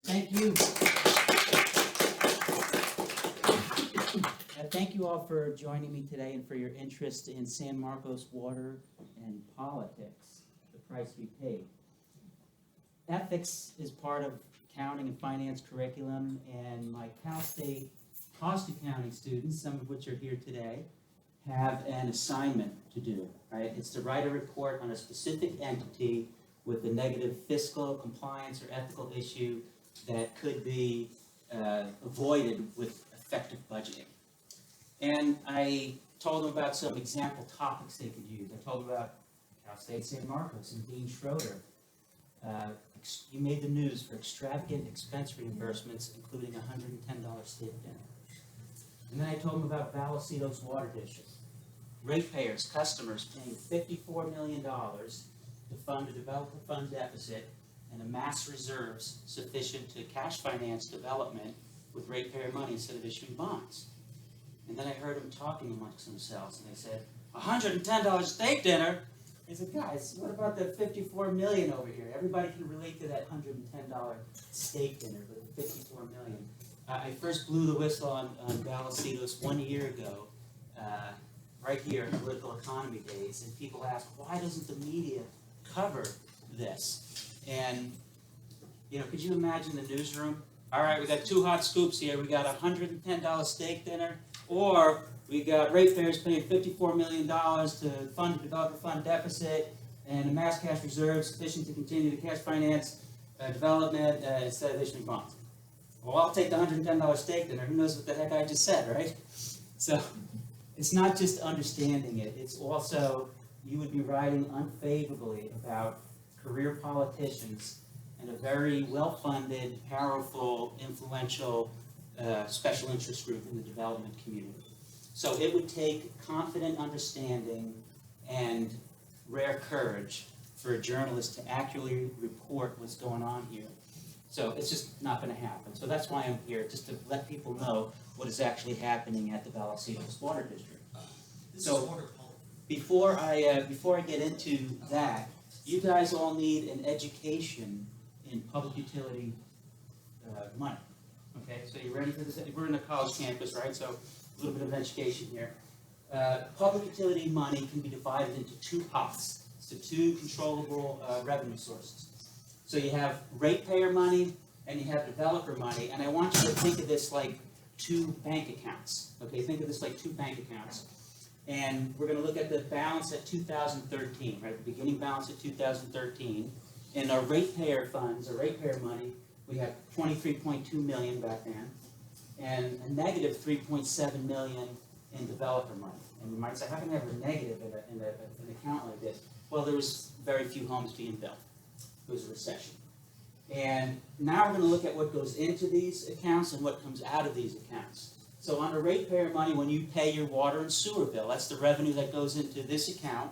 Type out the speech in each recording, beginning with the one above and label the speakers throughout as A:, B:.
A: Thank you. Thank you all for joining me today and for your interest in San Marcos water and politics, the price we paid. Ethics is part of accounting and finance curriculum, and my Cal State cost accounting students, some of which are here today, have an assignment to do, right? It's to write a report on a specific entity with a negative fiscal, compliance, or ethical issue that could be avoided with effective budgeting. And I told them about some example topics they could use. I told them about Cal State San Marcos and Dean Schroeder. You made the news for extravagant expense reimbursements, including a $110 steak dinner. And then I told them about Vallecitos water district. Ratepayers, customers paying $54 million to fund a developer fund deficit and amass reserves sufficient to cash finance development with ratepayer money instead of issuing bonds. And then I heard them talking amongst themselves, and they said, $110 steak dinner? I said, guys, what about the $54 million over here? Everybody can relate to that $110 steak dinner, but the $54 million. I first blew the whistle on Vallecitos 1 year ago, right here in Political Economy Days, and people ask, why doesn't the media cover this? And, could you imagine the newsroom? All right, we got two hot scoops here. We got a $110 steak dinner, or we got ratepayers paying $54 million to fund a developer fund deficit and amass cash reserves sufficient to continue to cash finance development instead of issuing bonds. Well, I'll take the $110 steak dinner. Who knows what the heck I just said, right? So it's not just understanding it. It's also, you would be writing unfavorably about career politicians and a very well-funded, powerful, influential special interest group in the development community. So it would take confident understanding and rare courage for a journalist to accurately report what's going on here. So it's just not going to happen. So that's why I'm here, just to let people know what is actually happening at the Vallecitos Water District. So before I get into that, you guys all need an education in public utility money. Okay, so you ready for this? We're in a college campus, right? So a little bit of education here. Public utility money can be divided into two pots, so two controllable revenue sources. So you have ratepayer money and you have developer money, and I want you to think of this like two bank accounts. Okay, think of this like two bank accounts. And we're going to look at the balance at 2013, right? The beginning balance at 2013. In our ratepayer funds, our ratepayer money, we have $23.2 million back then, and a negative $3.7 million in developer money. And you might say, how can I have a negative in an account like this? Well, there was very few homes being built. It was a recession. And now we're going to look at what goes into these accounts and what comes out of these accounts. So under ratepayer money, when you pay your water and sewer bill, that's the revenue that goes into this account,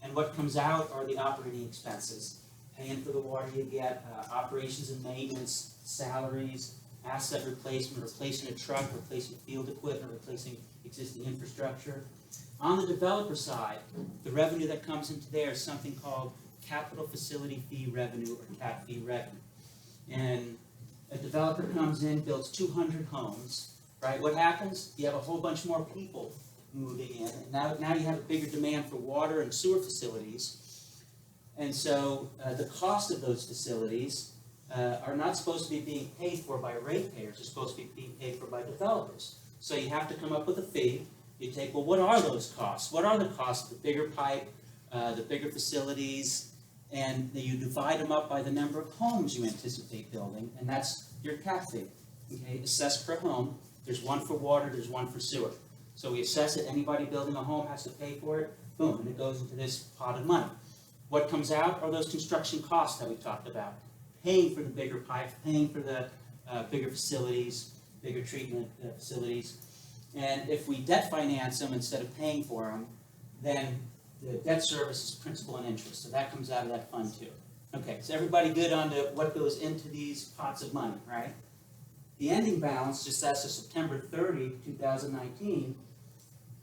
A: and what comes out are the operating expenses. Paying for the water you get, operations and maintenance, salaries, asset replacement, replacing a truck, replacing field equipment, replacing existing infrastructure. On the developer side, the revenue that comes into there is something called capital facility fee revenue, or CAF fee revenue. And a developer comes in, builds 200 homes, right? What happens? You have a whole bunch more people moving in, and now you have a bigger demand for water and sewer facilities. And so the cost of those facilities are not supposed to be being paid for by ratepayers. They're supposed to be being paid for by developers. So you have to come up with a fee. You take, well, what are those costs? What are the costs of the bigger pipe, the bigger facilities? And then you divide them up by the number of homes you anticipate building, and that's your CAF fee. Okay, assessed per home. There's one for water, there's one for sewer. So we assess it. Anybody building a home has to pay for it. Boom, and it goes into this pot of money. What comes out are those construction costs that we talked about. Paying for the bigger pipes, paying for the bigger facilities, bigger treatment facilities. And if we debt finance them instead of paying for them, then the debt service is principal and interest. So that comes out of that fund too. Okay, so everybody good on to what goes into these pots of money, right? The ending balance, just as of September 30, 2019,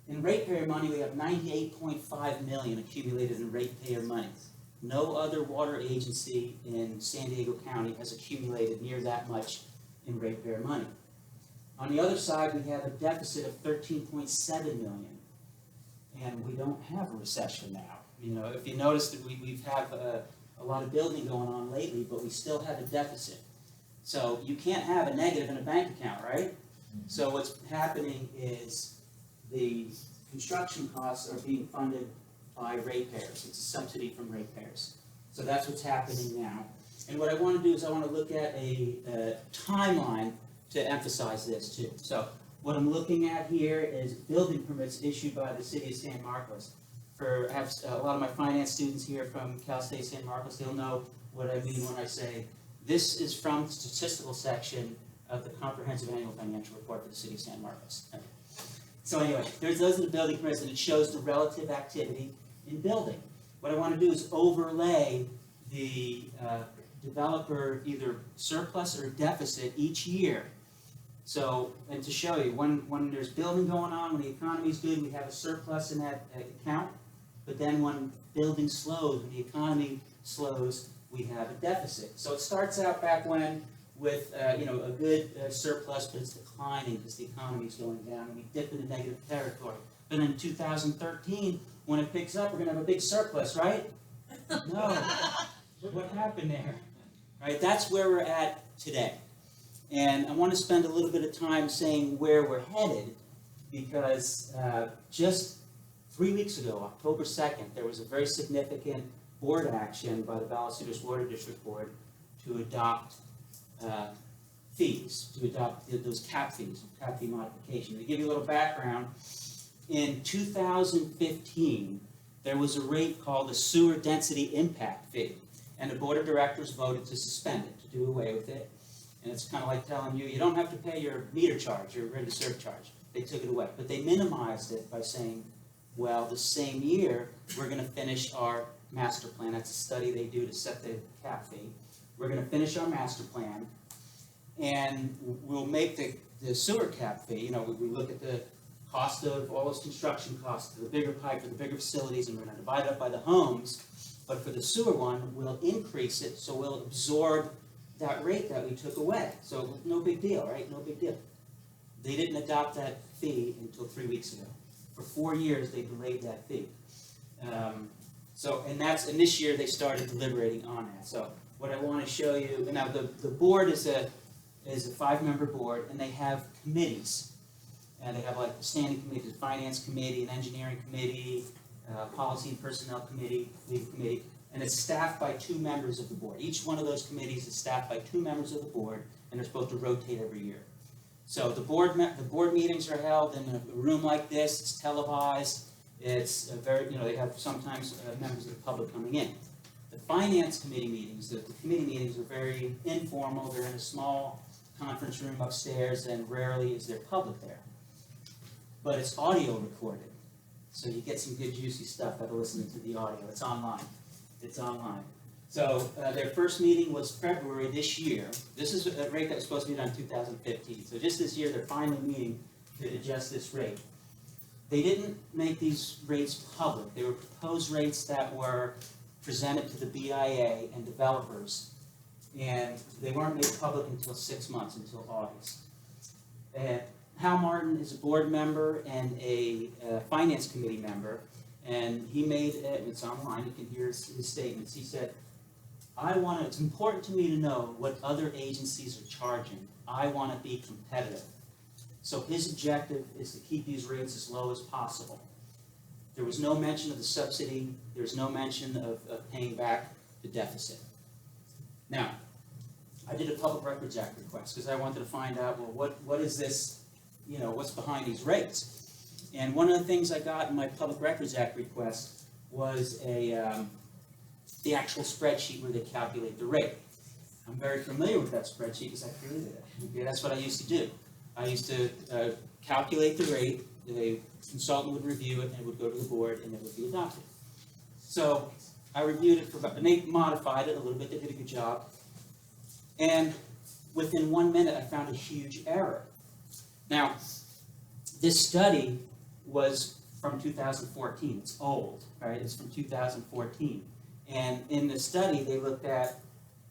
A: in ratepayer money, we have $98.5 million accumulated in ratepayer money. No other water agency in San Diego County has accumulated near that much in ratepayer money. On the other side, we have a deficit of 13.7 million, and we don't have a recession now. You know, if you notice that we've had a lot of building going on lately, but we still have a deficit. So you can't have a negative in a bank account, right? So what's happening is the construction costs are being funded by ratepayers. It's a subsidy from ratepayers. So that's what's happening now. And what I want to do is I want to look at a timeline to emphasize this too. So what I'm looking at here is building permits issued by the city of San Marcos. I have a lot of my finance students here from Cal State San Marcos. They'll know what I mean when I say this is from the statistical section of the comprehensive annual financial report for the city of San Marcos. Okay. So anyway, those are the building permits, and it shows the relative activity in building. What I want to do is overlay the developer either surplus or deficit each year. So, and to show you, when there's building going on, when the economy's good, we have a surplus in that account. But then when building slows, when the economy slows, we have a deficit. So it starts out back when with a good surplus, but it's declining because the economy is going down, and we dip into negative territory. But in 2013, when it picks up, we're going to have a big surplus, right? No. What happened there? Right? That's where we're at today. And I want to spend a little bit of time saying where we're headed, because just 3 weeks ago, October 2nd, there was a very significant board action by the Vallecitos Water District Board to adopt fees, to adopt those cap fees, cap fee modification. To give you a little background, in 2015, there was a rate called the Sewer Density Impact Fee, and the Board of Directors voted to suspend it, to do away with it. And it's kind of like telling you, you don't have to pay your meter charge, your rent to serve charge. They took it away. But they minimized it by saying, well, the same year, we're going to finish our master plan. That's a study they do to set the cap fee. We're going to finish our master plan, and we'll make the sewer cap fee. You know, we look at the cost of all those construction costs, the bigger pipe for the bigger facilities, and we're going to divide it up by the homes. But for the sewer one, we'll increase it, so we'll absorb that rate that we took away. So no big deal, right? No big deal. They didn't adopt that fee until 3 weeks ago. For 4 years, they delayed that fee. And this year they started deliberating on that. So what I want to show you, now the board is a 5-member board, and they have committees. And they have like the standing committee, the finance committee, an engineering committee, policy and personnel committee, legal committee, and it's staffed by 2 members of the board. Each one of those committees is staffed by 2 members of the board, and they're supposed to rotate every year. So the board meetings are held in a room like this. It's televised. It's they have sometimes members of the public coming in. The finance committee meetings, the committee meetings are very informal. They're in a small conference room upstairs, and rarely is there public there. But it's audio recorded, so you get some good juicy stuff by listening to the audio. It's online. It's online. So their first meeting was February this year. This is a rate that was supposed to be done in 2015. So just this year, they're finally meeting to adjust this rate. They didn't make these rates public. They were proposed rates that were presented to the BIA and developers, and they weren't made public until 6 months, until August. Hal Martin is a board member and a finance committee member, and he made, it's online, you can hear his statements. He said, it's important to me to know what other agencies are charging. I want to be competitive. So his objective is to keep these rates as low as possible. There was no mention of the subsidy. There was no mention of paying back the deficit. Now, I did a Public Records Act request because I wanted to find out, well, what is this, what's behind these rates? And one of the things I got in my Public Records Act request was the actual spreadsheet where they calculate the rate. I'm very familiar with that spreadsheet because I created it. Okay, that's what I used to do. I used to calculate the rate, the consultant would review it, and it would go to the board, and it would be adopted. So I reviewed it and they modified it a little bit. They did a good job. And within 1 minute, I found a huge error. Now, this study was from 2014. It's old, right? It's from 2014. And in the study, they looked at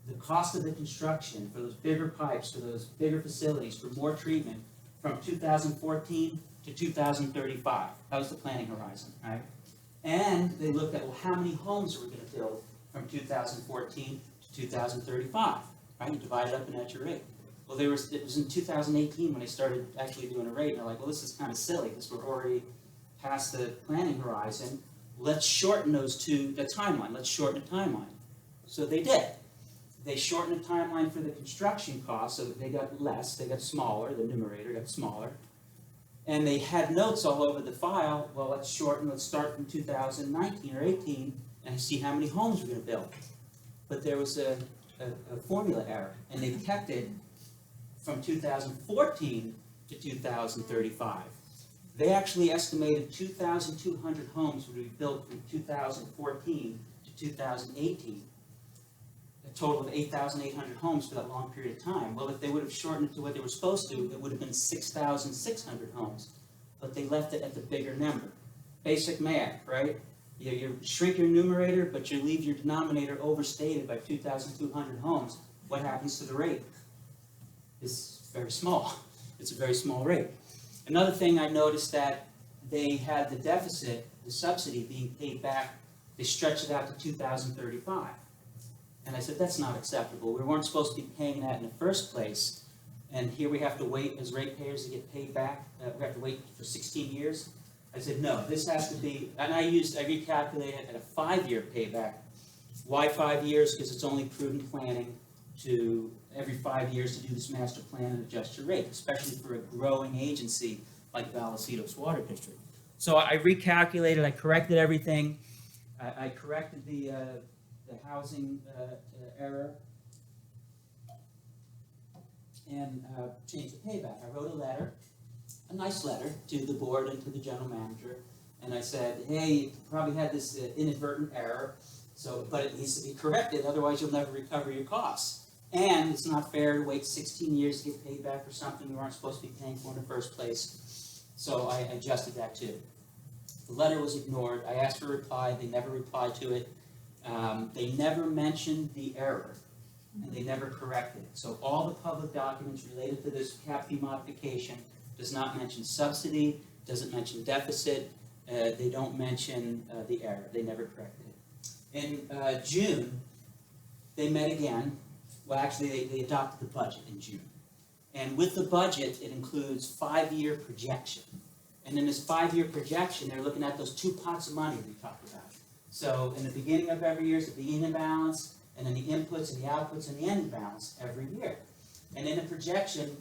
A: the cost of the construction for those bigger pipes, for those bigger facilities, for more treatment from 2014 to 2035. That was the planning horizon, right? And they looked at, well, how many homes are we going to build from 2014 to 2035, right? You divide it up and at your rate. Well, it was in 2018 when they started actually doing a rate, and they're like, well, this is kind of silly because we're already past the planning horizon. Let's shorten the timeline. Let's shorten the timeline. So they did. They shortened the timeline for the construction costs, so that they got less, they got smaller, the numerator got smaller. And they had notes all over the file, well, let's start from 2019 or 18 and see how many homes we're going to build. But there was a formula error, and they kept it from 2014 to 2035. They actually estimated 2,200 homes would be built from 2014 to 2018. A total of 8,800 homes for that long period of time. Well, if they would have shortened it to what they were supposed to, it would have been 6,600 homes. But they left it at the bigger number. Basic math, right? You shrink your numerator, but you leave your denominator overstated by 2,200 homes. What happens to the rate? It's very small. It's a very small rate. Another thing I noticed that they had the deficit, the subsidy being paid back, they stretched it out to 2035. And I said, that's not acceptable. We weren't supposed to be paying that in the first place. And here we have to wait as ratepayers to get paid back. We have to wait for 16 years. I said, no, this has to be, and I recalculated it at a 5-year payback. Why 5 years? Because it's only prudent planning to every 5 years to do this master plan and adjust your rate, especially for a growing agency like Vallecitos Water District. So I recalculated, I corrected everything. I corrected the housing error and changed the payback. I wrote a nice letter to the board and to the general manager, and I said, hey, you probably had this inadvertent error, but it needs to be corrected, otherwise you'll never recover your costs. And it's not fair to wait 16 years to get paid back for something we weren't supposed to be paying for in the first place. So I adjusted that too. The letter was ignored. I asked for a reply. They never replied to it. They never mentioned the error, and they never corrected it. So all the public documents related to this cap fee modification does not mention subsidy, doesn't mention deficit, they don't mention the error. They never corrected it. In June, they met again. Well, actually, they adopted the budget in June. And with the budget, it includes 5-year projection. And in this 5-year projection, they're looking at those 2 pots of money we talked about. So in the beginning of every year is the beginning balance, and then the inputs and the outputs and the ending balance every year. And in the projection,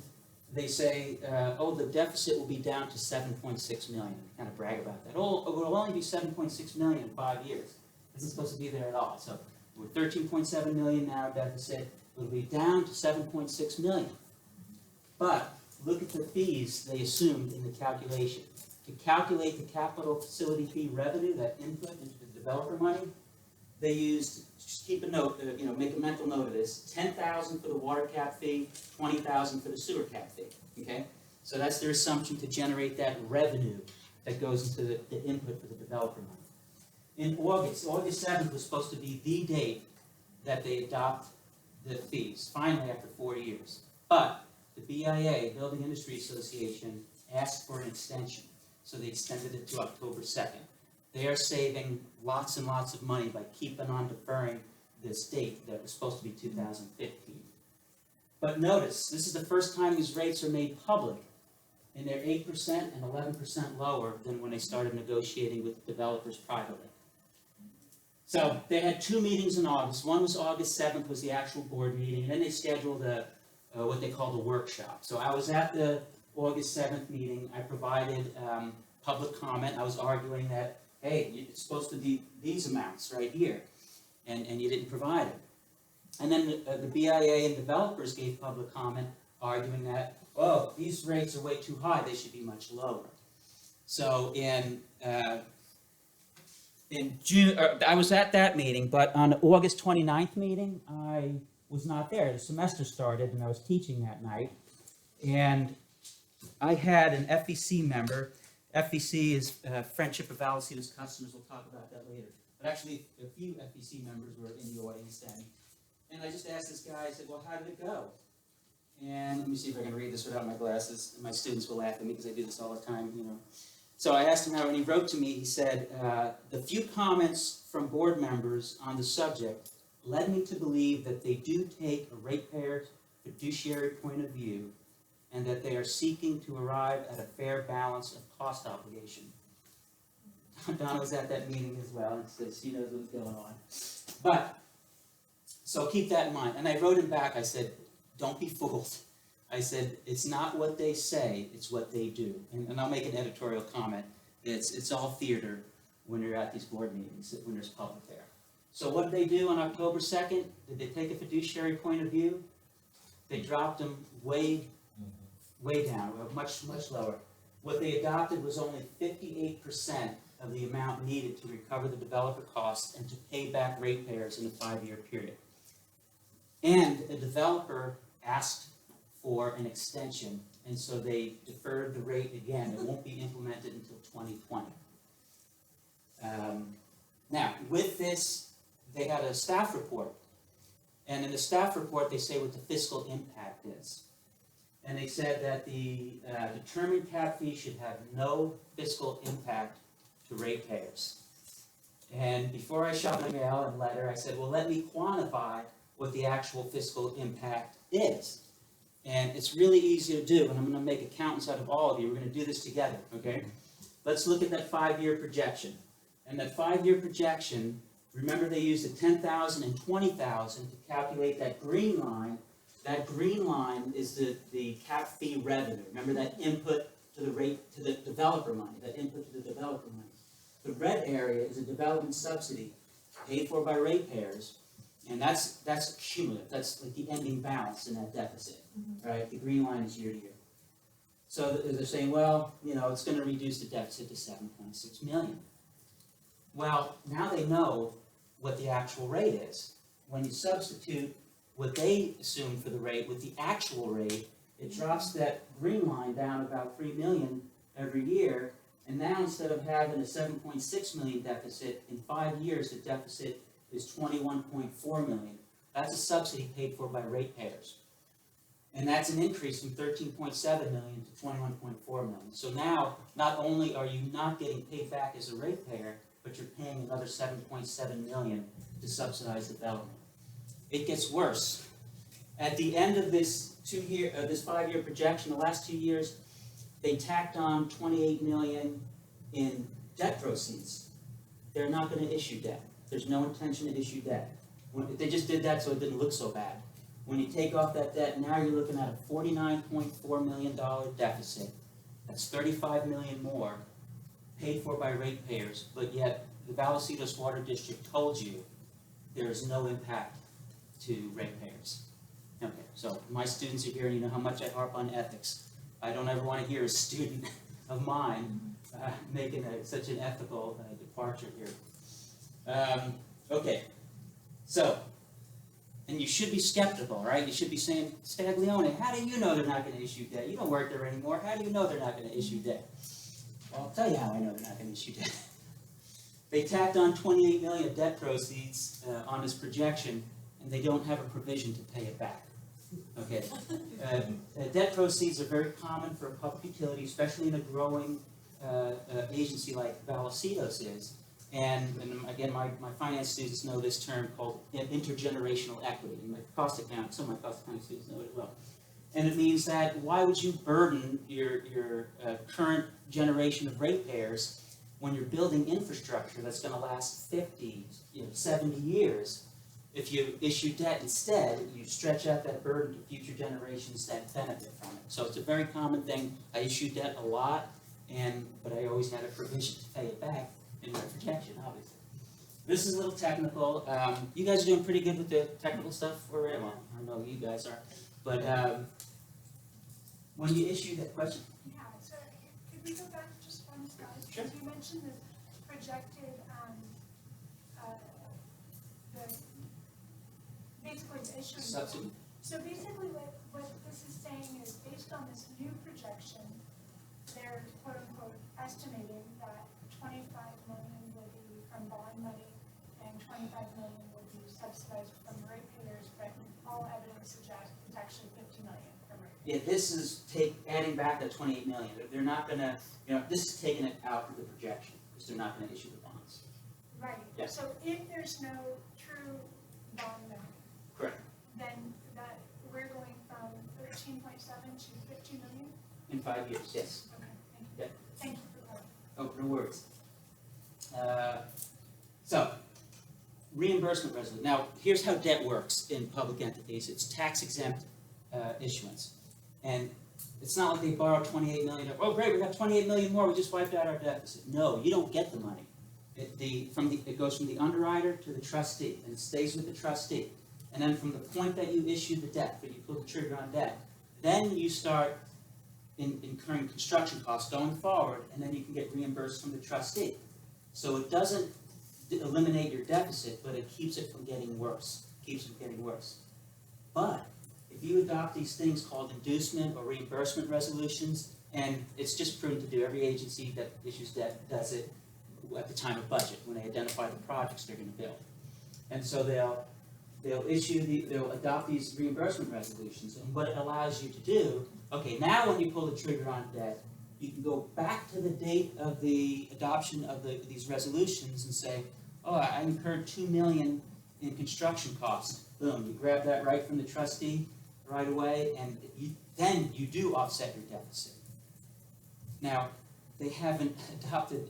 A: they say, the deficit will be down to 7.6 million. Kind of brag about that. Oh, it will only be 7.6 million in 5 years. It isn't supposed to be there at all. So we're 13.7 million now deficit. It'll be down to 7.6 million. But look at the fees they assumed in the calculation. To calculate the capital facility fee revenue, that input into the developer money, they used, just keep a note, make a mental note of this, $10,000 for the water cap fee, $20,000 for the sewer cap fee, okay? So that's their assumption to generate that revenue that goes into the input for the developer money. In August 7th was supposed to be the date that they adopt the fees, finally after 4 years. But the BIA, Building Industry Association, asked for an extension, so they extended it to October 2nd. They are saving lots and lots of money by keeping on deferring this date that was supposed to be 2015. But notice, this is the first time these rates are made public, and they're 8% and 11% lower than when they started negotiating with developers privately. So they had 2 meetings in August. One was August 7th, was the actual board meeting, and then they scheduled what they called a workshop. So I was at the August 7th meeting. I provided public comment. I was arguing that, hey, it's supposed to be these amounts right here, and you didn't provide it. And then the BIA and developers gave public comment arguing that, oh, these rates are way too high. They should be much lower. So in June, I was at that meeting, but on the August 29th meeting, I was not there. The semester started, and I was teaching that night. And I had an FEC member. FEC is Friendship of Vallecitos Customers. We'll talk about that later. but actually a few FEC members were in the audience then. And I just asked this guy, I said, well, how did it go? And let me see if I can read this without my glasses. My students will laugh at me because I do this all the time, you know. So I asked him how, and he wrote to me, he said, the few comments from board members on the subject led me to believe that they do take a ratepayer fiduciary point of view and that they are seeking to arrive at a fair balance of cost obligation. Donna was at that meeting as well, and so she knows what's going on. But, so keep that in mind. And I wrote him back, I said, don't be fooled. I said, it's not what they say, it's what they do. And I'll make an editorial comment. It's all theater when you're at these board meetings, when there's public there. So what did they do on October 2nd? Did they take a fiduciary point of view? They dropped them way down, much lower. What they adopted was only 58% of the amount needed to recover the developer costs and to pay back ratepayers in a 5-year period. And the developer asked for an extension, and so they deferred the rate again. It won't be implemented until 2020. Now, with this, they had a staff report. And in the staff report, they say what the fiscal impact is. And they said that the determined cap fee should have no fiscal impact to ratepayers. And before I shot my mail and letter, I said, well, let me quantify what the actual fiscal impact is. And it's really easy to do, and I'm going to make accountants out of all of you. We're going to do this together, okay? Let's look at that 5-year projection. And that 5-year projection, remember they used the 10,000 and 20,000 to calculate that green line. That green line is the cap fee revenue. Remember that input to the rate, to the developer money, that input to the developer money. The red area is a development subsidy paid for by ratepayers, and that's cumulative. That's like the ending balance in that deficit, right? The green line is year to year. So they're saying, well, you know, it's going to reduce the deficit to 7.6 million. Well, now they know what the actual rate is. When you substitute what they assume for the rate with the actual rate, it drops that green line down about 3 million every year. And now instead of having a 7.6 million deficit, in 5 years the deficit is 21.4 million. That's a subsidy paid for by ratepayers. And that's an increase from 13.7 million to 21.4 million. So now, not only are you not getting paid back as a ratepayer, but you're paying another 7.7 million to subsidize development. It gets worse. At the end of this 5-year projection, the last 2 years, they tacked on 28 million in debt proceeds. They're not going to issue debt. There's no intention to issue debt. They just did that so it didn't look so bad. When you take off that debt, now you're looking at a $49.4 million deficit. That's 35 million more paid for by ratepayers, but yet the Vallecitos Water District told you there is no impact to ratepayers. Okay, so my students are here, and you know how much I harp on ethics. I don't ever want to hear a student of mine making such an ethical departure here. Okay, so, and you should be skeptical, right? You should be saying, Staglione, how do you know they're not going to issue debt? You don't work there anymore. How do you know they're not going to issue debt? Well, I'll tell you how I know they're not going to issue debt. They tacked on 28 million of debt proceeds on this projection, and they don't have a provision to pay it back. Okay, debt proceeds are very common for a public utility, especially in a growing agency like Vallecitos is. And again, my finance students know this term called intergenerational equity. And some of my cost accounting students know it well. And it means that why would you burden your current generation of ratepayers when you're building infrastructure that's going to last 50, 70 years? If you issue debt instead, you stretch out that burden to future generations that benefit from it. So it's a very common thing. I issue debt a lot, but I always had a provision to pay it back in my projection, obviously. This is a little technical. You guys are doing pretty good with the technical stuff already. Well, I know you guys are. But when you issue that question?
B: Yeah, so could we go back just one slide?
A: Sure.
B: You mentioned the projected, basically the issuing.
A: Subsidy?
B: So basically what this is saying is based on this new projection, they're quote unquote estimating that 25 million will be from bond money 25 million will be subsidized from ratepayers, but all evidence suggests it's actually 50 million from ratepayers.
A: Yeah, this is adding back that 28 million. They're not gonna, this is taking it out of the projection, because they're not gonna issue the bonds.
B: Right.
A: Yeah.
B: So if there's no true bond money,
A: Correct.
B: then that we're going from 13.7 to 50 million?
A: In 5 years, yes.
B: Okay, thank you.
A: Yeah.
B: Thank you for that.
A: Oh, no worries. So, reimbursement resolution. Now, here's how debt works in public entities. It's tax exempt issuance. And it's not like they borrow 28 million. Oh, great, we got 28 million more. We just wiped out our deficit. No, you don't get the money. It goes from the underwriter to the trustee, and it stays with the trustee. And then from the point that you issue the debt, that you pull the trigger on debt, then you start incurring construction costs going forward, and then you can get reimbursed from the trustee. So it doesn't eliminate your deficit, but it keeps it from getting worse. But if you adopt these things called inducement or reimbursement resolutions, and it's just prudent to do, every agency that issues debt does it at the time of budget, when they identify the projects they're going to build. And so they'll adopt these reimbursement resolutions, and what it allows you to do, okay, now when you pull the trigger on debt, you can go back to the date of the adoption of these resolutions and say, oh, I incurred $2 million in construction costs. Boom, you grab that right from the trustee right away, and then you do offset your deficit. Now, they haven't adopted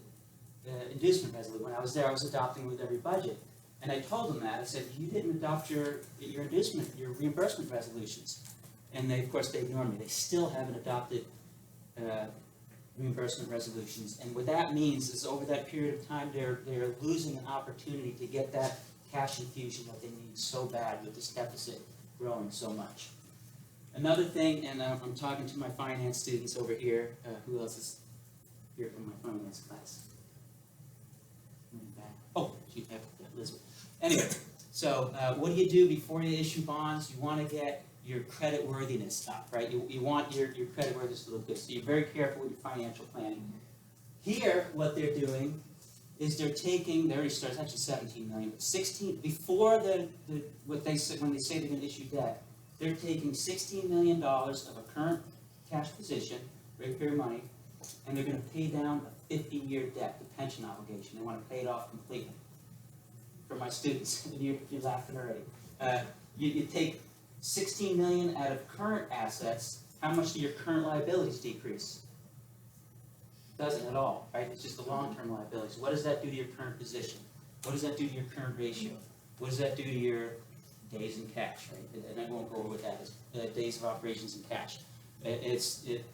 A: inducement resolution. When I was there, I was adopting with every budget. And I told them that. I said, you didn't adopt your inducement, your reimbursement resolutions. And they, of course, they ignored me. They still haven't adopted reimbursement resolutions. And what that means is over that period of time, they're losing an opportunity to get that cash infusion that they need so bad with this deficit growing so much. Another thing, and I'm talking to my finance students over here. Who else is here from my finance class? Oh, you have Elizabeth. Anyway, so what do you do before you issue bonds? You want to get your credit worthiness up, right? You want your credit worthiness to look good. So you're very careful with your financial planning. Here, what they're doing is they're taking, they already started, it's actually 17 million, but 16, before what they say, when they say they're going to issue debt, they're taking $16 million of a current cash position, ratepayer money, and they're going to pay down a 50-year debt, the pension obligation. They want to pay it off completely. For my students, you're laughing already. You take 16 million out of current assets. How much do your current liabilities decrease? It doesn't at all, right? It's just the long-term liabilities. What does that do to your current position? What does that do to your current ratio? What does that do to your days in cash, right? And I won't go over what that is. Days of operations in cash. It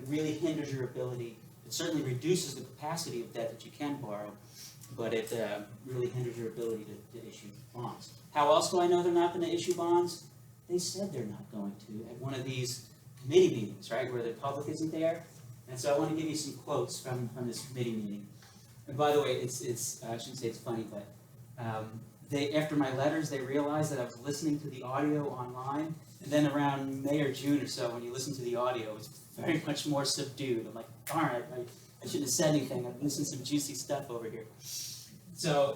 A: really hinders your ability. It certainly reduces the capacity of debt that you can borrow, but it really hinders your ability to issue bonds. How else do I know they're not going to issue bonds? They said they're not going to at one of these committee meetings, right, where the public isn't there. And so I want to give you some quotes from this committee meeting. And by the way, it's I shouldn't say it's funny, but after my letters, they realized that I was listening to the audio online. And then around May or June or so, when you listen to the audio, it's very much more subdued. I'm like, darn it, I shouldn't have said anything. I've listened to some juicy stuff over here. So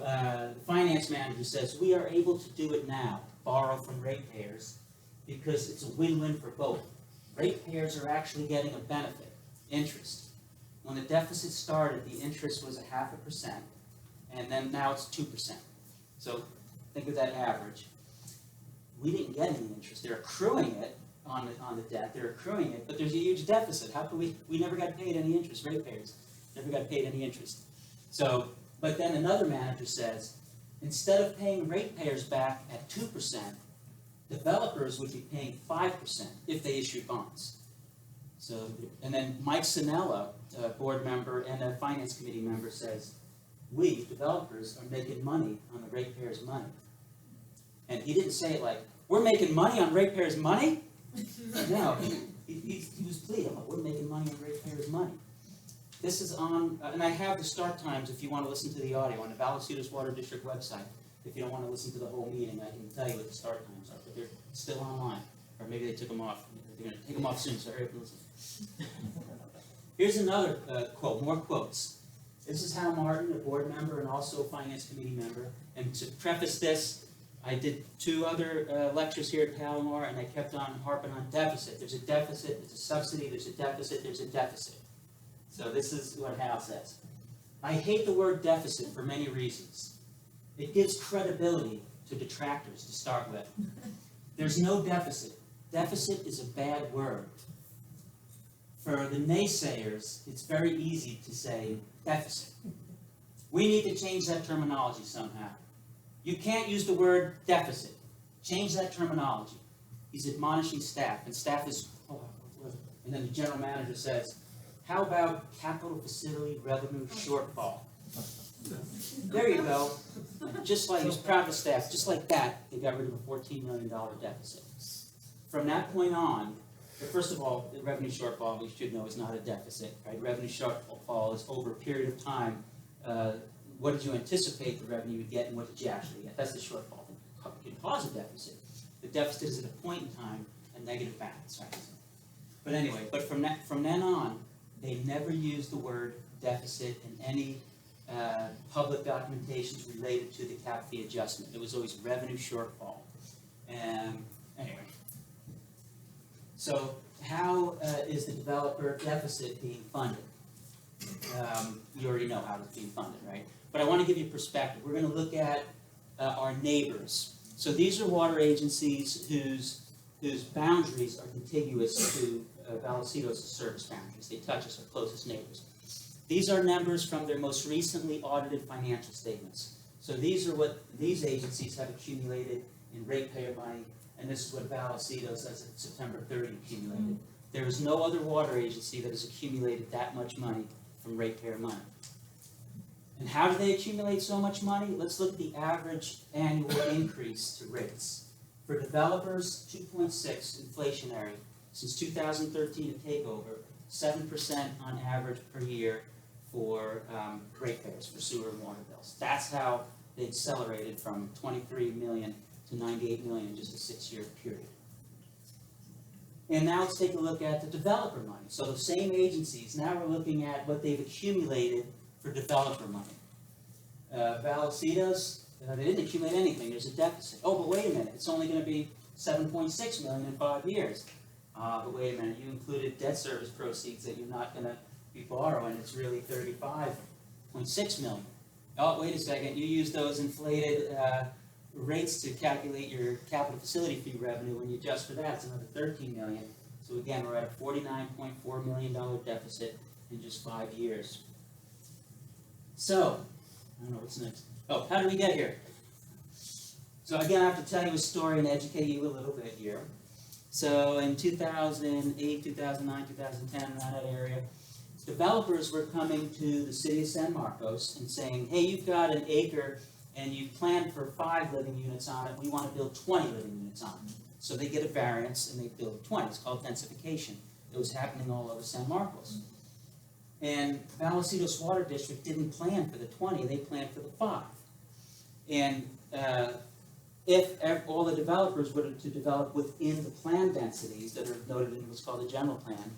A: the finance manager says, we are able to do it now, borrow from ratepayers, because it's a win-win for both. Ratepayers are actually getting a benefit, interest. When the deficit started, the interest was 0.5%, and then now it's 2%. So think of that average. We didn't get any interest. They're accruing it on the debt. They're accruing it, but there's a huge deficit. How can we never got paid any interest, ratepayers never got paid any interest. So, but then another manager says, instead of paying ratepayers back at 2%, developers would be paying 5% if they issued bonds. So, and then Mike Sinella, a board member and a finance committee member, says, we, developers, are making money on the ratepayers' money. And he didn't say it like, we're making money on ratepayers' money? No, he was pleading, we're making money on ratepayers' money. This is on, and I have the start times if you want to listen to the audio on the Vallecitos Water District website. If you don't want to listen to the whole meeting, I can tell you what the start times are, but they're still online. Or maybe they took them off. They're going to take them off soon, so hurry up and listen. Here's another quote, more quotes. This is Hal Martin, a board member and also a finance committee member. And to preface this, I did 2 other lectures here at Palomar, and I kept on harping on deficit. There's a deficit, there's a subsidy, there's a deficit, there's a deficit. So this is what Hal says. I hate the word deficit for many reasons. It gives credibility to detractors to start with. There's no deficit. Deficit is a bad word. For the naysayers, it's very easy to say deficit. We need to change that terminology somehow. You can't use the word deficit. Change that terminology. He's admonishing staff, and staff is, and then the general manager says, how about capital facility revenue shortfall? There you go. Just like, he was proud of the staff, just like that, they got rid of a $14 million deficit. From that point on, first of all, the revenue shortfall, we should know, is not a deficit, right? Revenue shortfall is over a period of time. What did you anticipate the revenue would get, and what did you actually get? That's the shortfall. It can cause a deficit. The deficit is at a point in time a negative balance, right? But anyway, from then on, they never used the word deficit in any public documentations related to the cap fee adjustment. It was always revenue shortfall. Anyway. So how is the developer deficit being funded? You already know how it's being funded, right? But I want to give you perspective. We're going to look at our neighbors. So these are water agencies whose boundaries are contiguous to Vallecitos' service boundaries. They touch us, our closest neighbors. These are numbers from their most recently audited financial statements. So these are what these agencies have accumulated in ratepayer money, and this is what Vallecitos, as of September 30, accumulated. There is no other water agency that has accumulated that much money from ratepayer money. And how do they accumulate so much money? Let's look at the average annual increase to rates. For developers, 2.6 inflationary. Since 2013 at takeover, 7% on average per year for ratepayers, for sewer and water bills. That's how they accelerated from 23 million to 98 million in just a 6-year period. And now let's take a look at the developer money. So the same agencies, now we're looking at what they've accumulated for developer money. Vallecitos, they didn't accumulate anything, there's a deficit. Oh, but wait a minute, it's only going to be 7.6 million in 5 years. But wait a minute, you included debt service proceeds that you're not going to be borrowing, it's really 35.6 million. Oh, wait a second, you used those inflated rates to calculate your capital facility fee revenue. When you adjust for that, it's another 13 million. So again, we're at a $49.4 million deficit in just 5 years. So, I don't know what's next. Oh, how did we get here? So again, I have to tell you a story and educate you a little bit here. So in 2008, 2009, 2010, around that area, developers were coming to the city of San Marcos and saying, hey, you've got an acre and you've planned for 5 living units on it, we want to build 20 living units on it. So they get a variance and they build 20. It's called densification. It was happening all over San Marcos. And Vallecitos Water District didn't plan for the 20, they planned for the 5. And if all the developers were to develop within the plan densities that are noted in what's called the general plan,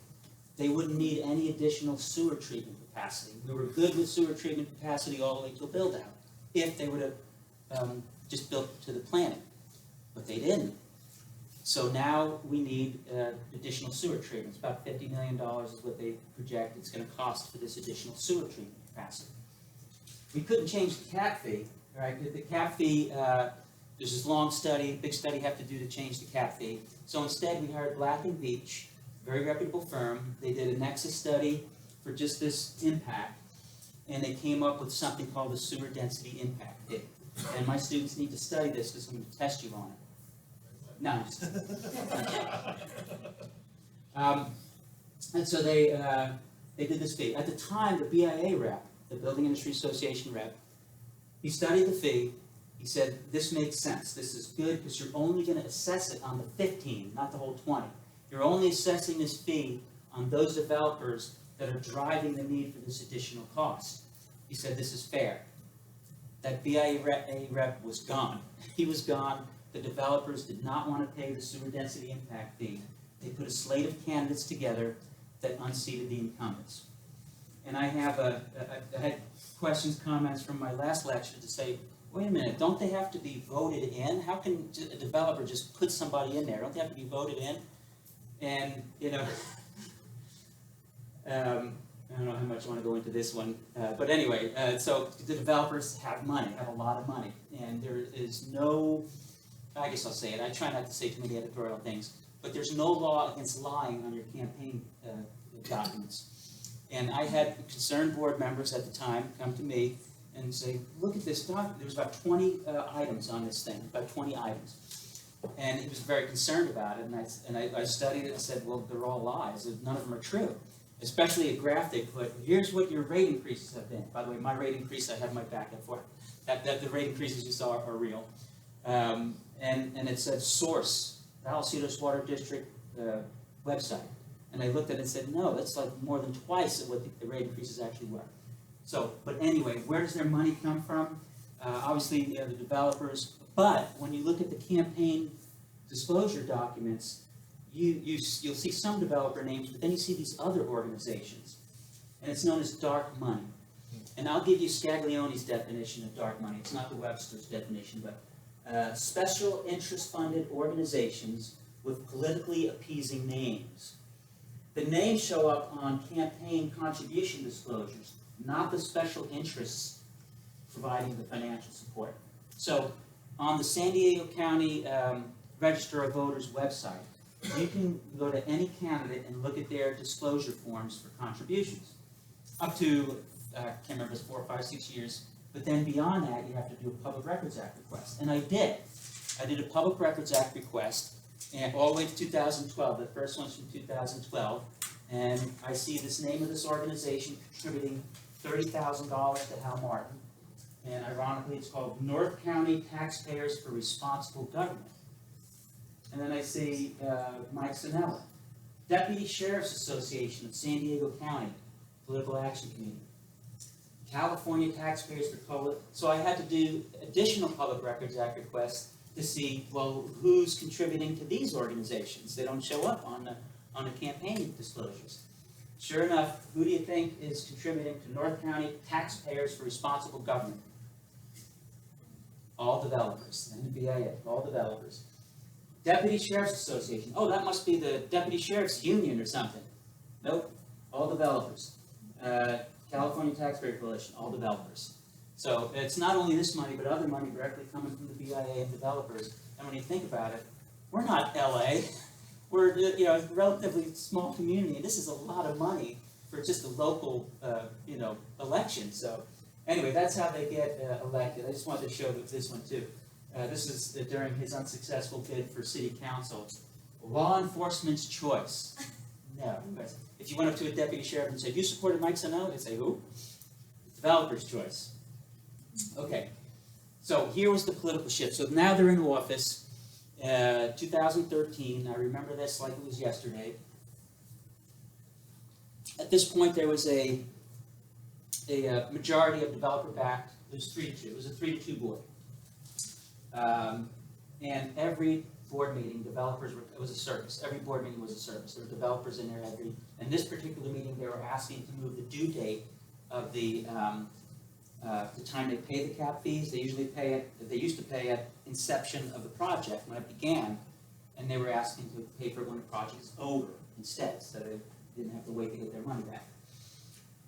A: they wouldn't need any additional sewer treatment capacity. We were good with sewer treatment capacity all the way till build out, if they would have just built to the planning. But they didn't. So now we need additional sewer treatment. It's about $50 million is what they project it's going to cost for this additional sewer treatment capacity. We couldn't change the cap fee, right? The cap fee, there's this long study, big study have to do to change the cap fee. So instead we hired Black & Veatch, a very reputable firm. They did a nexus study for just this impact, and they came up with something called the sewer density impact fee. And my students need to study this because I'm going to test you on it. No, I'm just and so they did this fee. At the time, the BIA rep, the Building Industry Association rep, he studied the fee. He said, this makes sense. This is good because you're only going to assess it on the 15, not the whole 20. You're only assessing this fee on those developers that are driving the need for this additional cost. He said, this is fair. That BIA rep was gone. He was gone. The developers did not want to pay the sewer density impact fee. They put a slate of candidates together that unseated the incumbents. And I had questions, comments from my last lecture to say, wait a minute, don't they have to be voted in? How can a developer just put somebody in there? Don't they have to be voted in? And, I don't know how much I want to go into this one, but anyway, so the developers have money, have a lot of money, and there is no, I guess I'll say it, I try not to say too many editorial things, but there's no law against lying on your campaign documents. And I had concerned board members at the time come to me and say, look at this document, there was about 20 items on this thing, about 20 items. And he was very concerned about it, and I studied it and said, well, they're all lies, none of them are true. Especially a graph they put, here's what your rate increases have been. By the way, my rate increase, I have my backup for it. That the rate increases you saw are real. And it said source, Vallecitos Water District website. And I looked at it and said, no, that's like more than twice of what the rate increases actually were. So, but anyway, where does their money come from? Obviously, the developers. But when you look at the campaign disclosure documents, you'll see some developer names, but then you see these other organizations. And it's known as dark money. And I'll give you Scaglione's definition of dark money. It's not the Webster's definition, but special interest-funded organizations with politically appeasing names. The names show up on campaign contribution disclosures, not the special interests providing the financial support. So on the San Diego County Register of Voters website, you can go to any candidate and look at their disclosure forms for contributions. Up to, I can't remember, it's 4, 5, 6 years. But then beyond that, you have to do a Public Records Act request. And I did. I did a Public Records Act request, and all the way to 2012. The first one's from 2012. And I see this name of this organization contributing $30,000 to Hal Martin. And ironically, it's called North County Taxpayers for Responsible Government. And then I see Mike Sinella, Deputy Sheriff's Association of San Diego County, Political Action Committee, California Taxpayers for Public. So I had to do additional Public Records Act requests to see, well, who's contributing to these organizations. They don't show up on the campaign disclosures. Sure enough, who do you think is contributing to North County Taxpayers for Responsible Government? All developers, NBIA, all developers. Deputy Sheriff's Association. Oh, that must be the Deputy Sheriff's Union or something. Nope, all developers. California Taxpayer Coalition, all developers. So it's not only this money, but other money directly coming from the BIA and developers. And when you think about it, we're not LA. We're a relatively small community, and this is a lot of money for just a local election. So anyway, that's how they get elected. I just wanted to show this one too. This is during his unsuccessful bid for city council. Law enforcement's choice. No. If you went up to a deputy sheriff and said, you supported Mike Sinella, they'd say, who? Developer's choice. Okay. So here was the political shift. So now they're in office. 2013. I remember this like it was yesterday. At this point, there was a majority of developer-backed. It was 3-2. It was a 3-2 board. And every board meeting, it was a service. Every board meeting was a service. There were developers in there and this particular meeting, they were asking to move the due date of the time they pay the cap fees. They used to pay at inception of the project when it began, and they were asking to pay for it when the project is over instead, so they didn't have to wait to get their money back.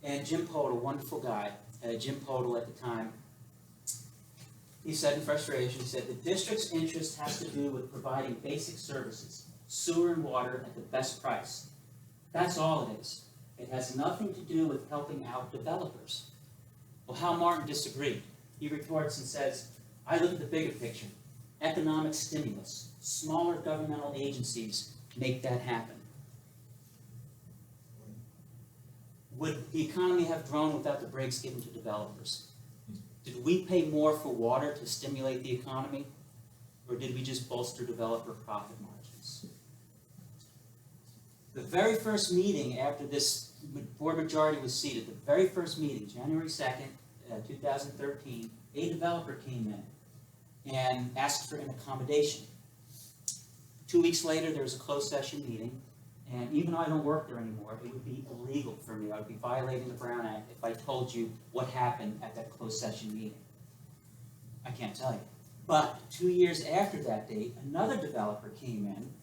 A: And Jim Podol, wonderful guy, Jim Podol at the time, he said in frustration, he said, the district's interest has to do with providing basic services, sewer and water at the best price. That's all it is. It has nothing to do with helping out developers. Well, Hal Martin disagreed. He retorts and says, I look at the bigger picture. Economic stimulus. Smaller governmental agencies make that happen. Would the economy have grown without the brakes given to developers? Did we pay more for water to stimulate the economy, or did we just bolster developer profit margins? The very first meeting after this board majority was seated, the very first meeting, January 2nd, 2013, a developer came in and asked for an accommodation. 2 weeks later, there was a closed session meeting, And even though I don't work there anymore, it would be illegal for me. I would be violating the Brown Act if I told you what happened at that closed session meeting. I can't tell you. But 2 years after that date, another developer came in,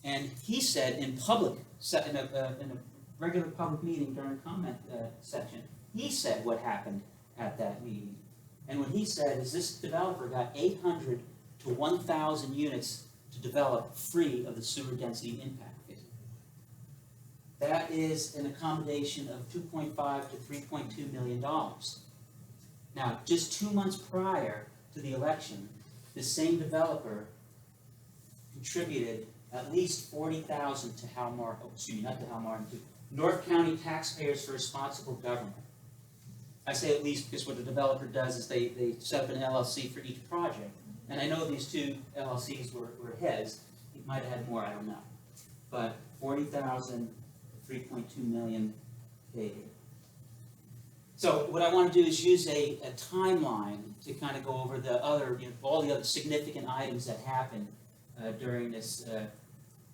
A: and he said in public, in a regular public meeting during comment section, he said what happened at that meeting. And what he said is this developer got 800 to 1,000 units to develop free of the sewer density impact fee. That is an accommodation of $2.5 to $3.2 million. Now, just 2 months prior to the election, the same developer contributed at least $40,000 to North County Taxpayers for Responsible Government. I say at least because what the developer does is they set up an LLC for each project. And I know these two LLCs were his. He might have had more, I don't know. But $40,000, $3.2 million paid. So what I want to do is use a timeline to kind of go over the other, all the other significant items that happened during this to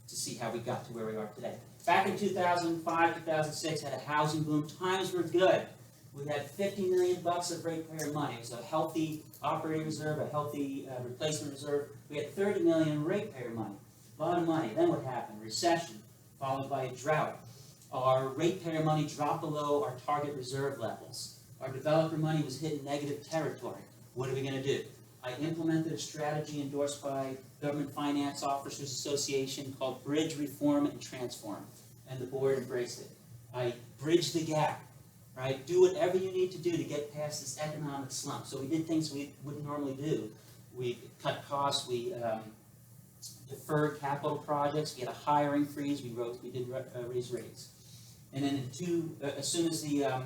A: see how we got to where we are today. Back in 2005, 2006, had a housing boom. Times were good. We had $50 million of ratepayer money. It was a healthy operating reserve, a healthy replacement reserve. We had $30 million in ratepayer money. A lot of money. Then what happened? Recession, followed by a drought. Our ratepayer money dropped below our target reserve levels. Our developer money was hitting negative territory. What are we going to do? I implemented a strategy endorsed by Government Finance Officers Association called Bridge, Reform, and Transform, and the board embraced it. I bridged the gap, right? Do whatever you need to do to get past this economic slump. So we did things we wouldn't normally do. We cut costs, we deferred capital projects, we had a hiring freeze, we did raise rates. And then as soon as the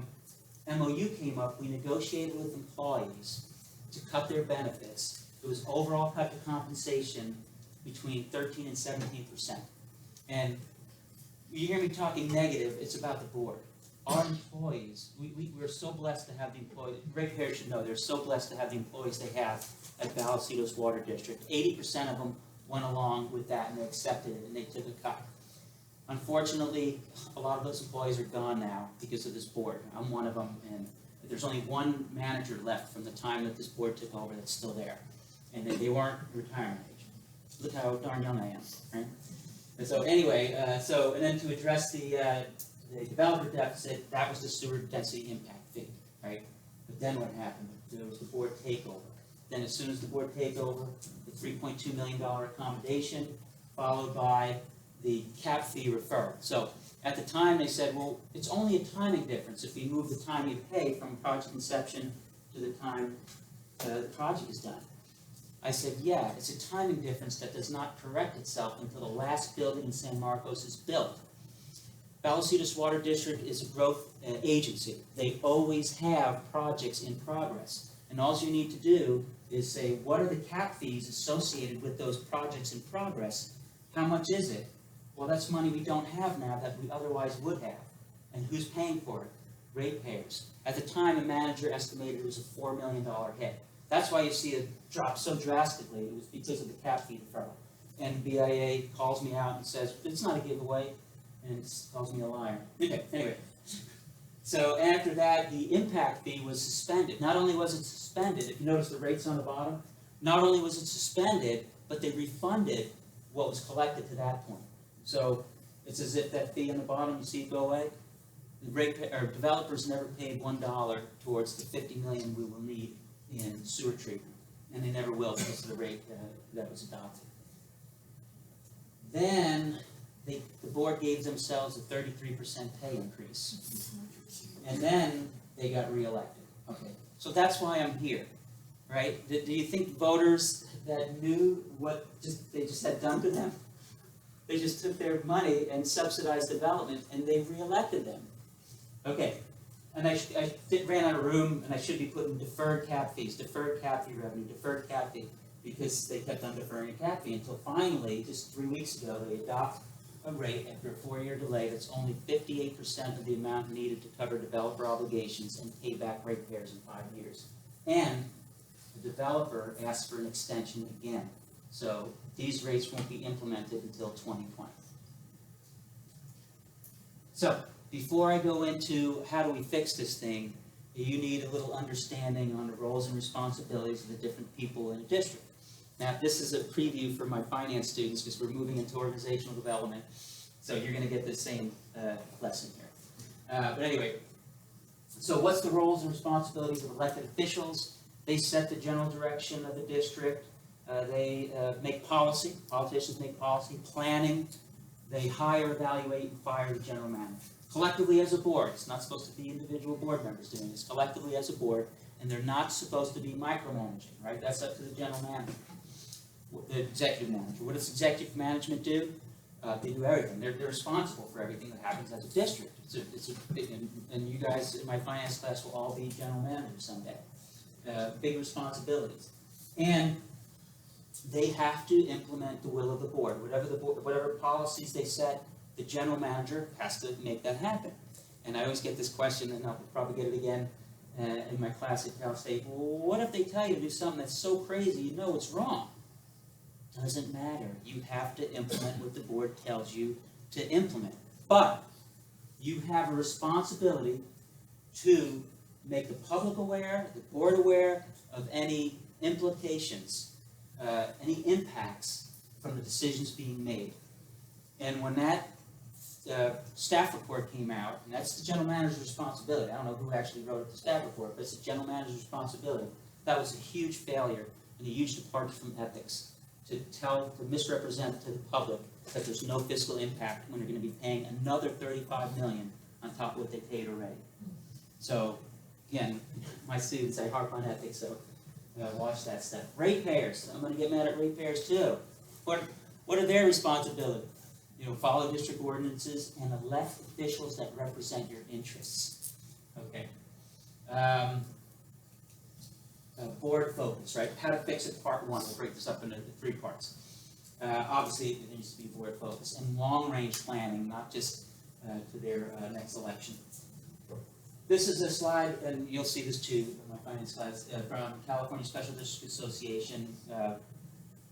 A: MOU came up, we negotiated with employees to cut their benefits. It was overall cut to compensation between 13 and 17%. And you hear me talking negative, it's about the board. Our employees, we're so blessed to have the employees, ratepayers should know, they're so blessed to have the employees they have at Vallecitos Water District. 80% of them went along with that and they accepted it and they took a cut. Unfortunately, a lot of those employees are gone now because of this board. I'm one of them, and there's only one manager left from the time that this board took over that's still there. And they weren't retirement age. Look how darn young I am, right? And so anyway, and then to address the developer deficit, that was the sewer density impact fee, right? But then what happened? There was the board takeover. Then as soon as the board takeover, the $3.2 million accommodation, followed by the cap fee referral. So at the time they said, well, it's only a timing difference if we move the time you pay from project inception to the time the project is done. I said, yeah, it's a timing difference that does not correct itself until the last building in San Marcos is built. Vallecitos Water District is a growth agency. They always have projects in progress. And all you need to do is say, what are the cap fees associated with those projects in progress? How much is it? Well, that's money we don't have now that we otherwise would have. And who's paying for it? Ratepayers. At the time, a manager estimated it was a $4 million hit. That's why you see it drop so drastically. It was because of the cap fee deferral. And BIA calls me out and says, it's not a giveaway, and calls me a liar. Okay, anyway. So after that, the impact fee was suspended. Not only was it suspended, if you notice the rates on the bottom, not only was it suspended, but they refunded what was collected to that point. So it's as if that fee on the bottom, you see it go away. The developers never paid $1 towards the $50 million we will need in sewer treatment, and they never will because of the rate that was adopted. Then the board gave themselves a 33% pay increase, and then they got reelected. Okay, so that's why I'm here, right? Do you think voters that knew what they just had done to them? They just took their money and subsidized development, and they reelected them. Okay, and I ran out of room, and I should be putting deferred cap fees, deferred cap fee revenue, deferred cap fee, because they kept on deferring a cap fee until finally, just 3 weeks ago, they adopted a rate after a 4-year delay that's only 58% of the amount needed to cover developer obligations and pay back ratepayers in 5 years. And the developer asked for an extension again. So these rates won't be implemented until 2020. So, before I go into how do we fix this thing, you need a little understanding on the roles and responsibilities of the different people in a district. Now, this is a preview for my finance students because we're moving into organizational development, so you're going to get the same lesson here. But anyway, so what's the roles and responsibilities of elected officials? They set the general direction of the district. They make policy. Politicians make policy. Planning. They hire, evaluate, and fire the general manager. Collectively as a board. It's not supposed to be individual board members doing this. Collectively as a board. And they're not supposed to be micromanaging, right? That's up to the general manager. The executive manager. What does executive management do? They do everything. They're responsible for everything that happens as a district. It's a big, and you guys in my finance class will all be general managers someday. Big responsibilities. And they have to implement the will of the board. Whatever policies they set, the general manager has to make that happen. And I always get this question, and I'll probably get it again in my class at Cal State. Well, what if they tell you to do something that's so crazy you know it's wrong? Doesn't matter. You have to implement what the board tells you to implement. But you have a responsibility to make the public aware, the board aware of any implications, any impacts from the decisions being made. And when that staff report came out, and that's the general manager's responsibility. I don't know who actually wrote the staff report, but it's the general manager's responsibility. That was a huge failure and a huge departure from ethics. To misrepresent to the public that there's no fiscal impact when you're going to be paying another $35 million on top of what they paid already. So, again, my students, I harp on ethics, so watch that stuff. Ratepayers, I'm going to get mad at ratepayers too. What are their responsibilities? Follow district ordinances and elect officials that represent your interests. Okay. Board focus, right? How to fix it, part one. We'll break this up into 3 parts. Obviously, it needs to be board focus and long-range planning, not just to their next election. This is a slide, and you'll see this too in my finance class, from California Special District Association.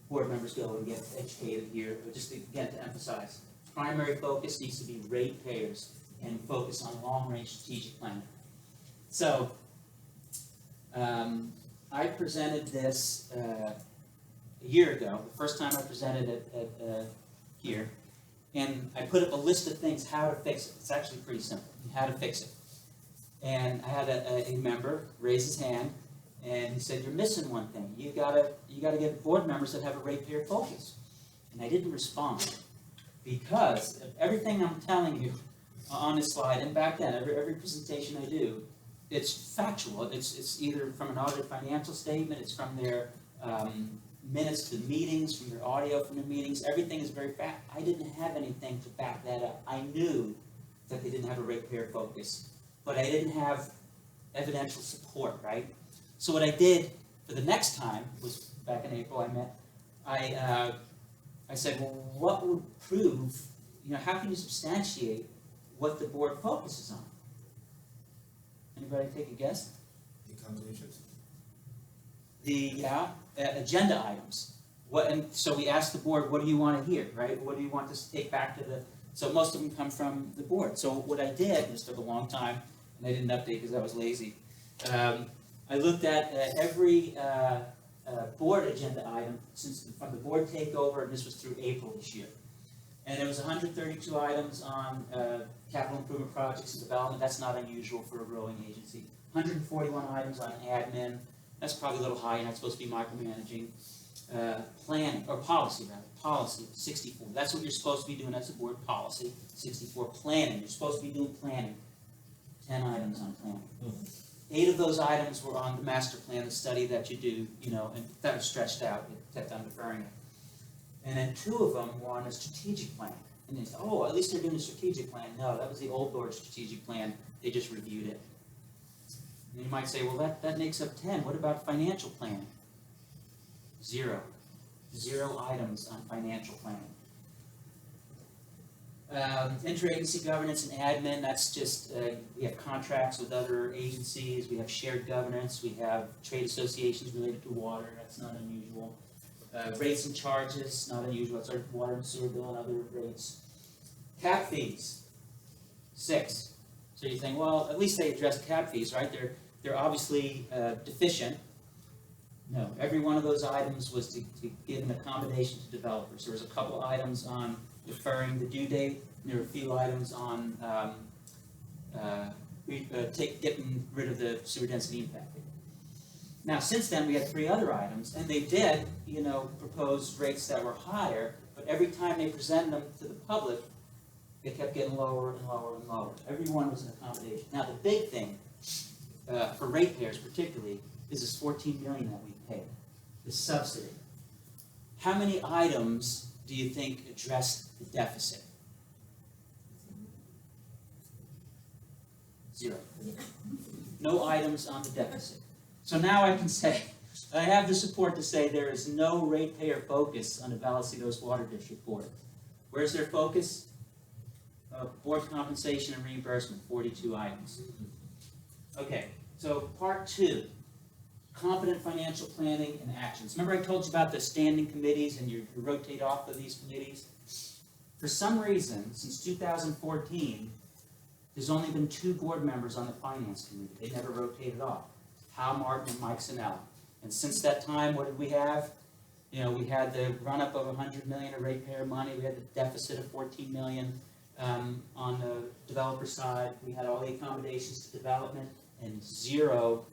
A: Board members go and get educated here, but just again to emphasize, primary focus needs to be ratepayers and focus on long-range strategic planning. So, I presented this a year ago, the first time I presented it at here, and I put up a list of things how to fix it. It's actually pretty simple, how to fix it. And I had a member raise his hand, and he said, "You're missing one thing. You gotta get board members that have a ratepayer focus." And I didn't respond because everything I'm telling you on this slide, and back then, every presentation I do, it's factual. It's either from an audited financial statement, it's from their minutes to meetings, from their audio from their meetings. Everything is very fact. I didn't have anything to back that up. I knew that they didn't have a ratepayer focus, but I didn't have evidential support, right? So what I did for the next time was back in April. I said, well, what would prove? How can you substantiate what the board focuses on? Anybody take a guess?
C: The combinations?
A: Agenda items. And so we asked the board, what do you want to hear, right? What do you want us to take back to the? So most of them come from the board. So what I did, this took a long time, and I didn't update because I was lazy. I looked at every board agenda item from the board takeover, and this was through April this year. And there was 132 items on capital improvement projects and development. That's not unusual for a growing agency. 141 items on admin. That's probably a little high. You're not supposed to be micromanaging. Planning, or policy rather. Policy, 64. That's what you're supposed to be doing. That's a board policy. 64. Planning. You're supposed to be doing planning. 10 items on planning. 8 of those items were on the master plan, the study that you do, and that was stretched out. It kept on deferring it. And then 2 of them were on a strategic plan. And they said, oh, at least they're doing a strategic plan. No, that was the old board strategic plan. They just reviewed it. And you might say, well, that makes up 10. What about financial planning? 0. 0 items on financial planning. Interagency governance and admin, that's just, we have contracts with other agencies, we have shared governance, we have trade associations related to water, that's not unusual. Rates and charges, not unusual, that's our water and sewer bill and other rates. Cap fees, 6. So you're saying, well, at least they addressed cap fees, right? They're obviously deficient. No, every one of those items was to give an accommodation to developers. There was a couple items on deferring the due date. There were a few items on getting rid of the sewer density impact fee. Now, since then, we had 3 other items, and they did, propose rates that were higher, but every time they presented them to the public, they kept getting lower and lower and lower. Every one was an accommodation. Now, the big thing, for ratepayers particularly, is this $14 million that we paid, the subsidy. How many items do you think addressed the deficit? 0. No items on the deficit. So now I can say, I have the support to say there is no ratepayer focus on the Vallecitos Water District Board. Where's their focus? Board compensation and reimbursement, 42 items. Okay, so part 2, competent financial planning and actions. Remember I told you about the standing committees and you rotate off of these committees? For some reason, since 2014, there's only been 2 board members on the finance committee. They never rotated off. Hal Martin and Mike Sinella. And since that time, what did we have? We had the run-up of $100 million of ratepayer money. We had the deficit of $14 million on the developer side. We had all the accommodations to development and 0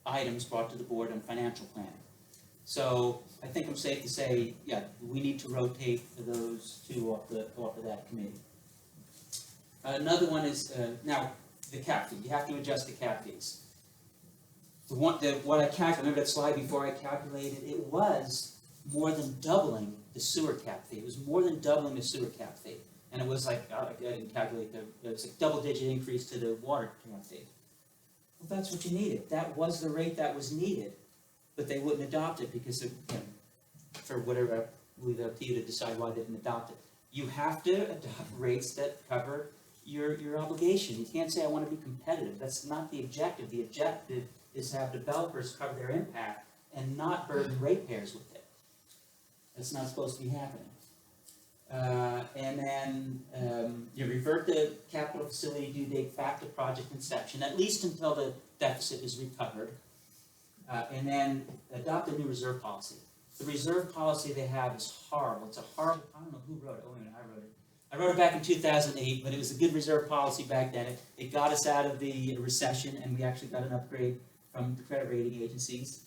A: items brought to the board on financial planning. So I think I'm safe to say, yeah, we need to rotate those 2 off of that committee. Another one is, now, the cap fee. You have to adjust the cap fees. What I calculated, remember that slide before I calculated, it was more than doubling the sewer cap fee. It was more than doubling the sewer cap fee. And it was like, I didn't calculate, it was a double-digit increase to the water cap fee. Well, that's what you needed. That was the rate that was needed. But they wouldn't adopt it because of, for whatever, I leave it up to you to decide why they didn't adopt it. You have to adopt rates that cover your obligation. You can't say, I want to be competitive. That's not the objective. The objective is to have developers cover their impact and not burden ratepayers with it. That's not supposed to be happening. And then you revert the capital facility due date back to project inception, at least until the deficit is recovered. And then adopt a new reserve policy. The reserve policy they have is horrible. It's a horrible, I don't know who wrote it. Oh, wait a minute, I wrote it. I wrote it back in 2008, but it was a good reserve policy back then. It got us out of the recession, and we actually got an upgrade from the credit rating agencies.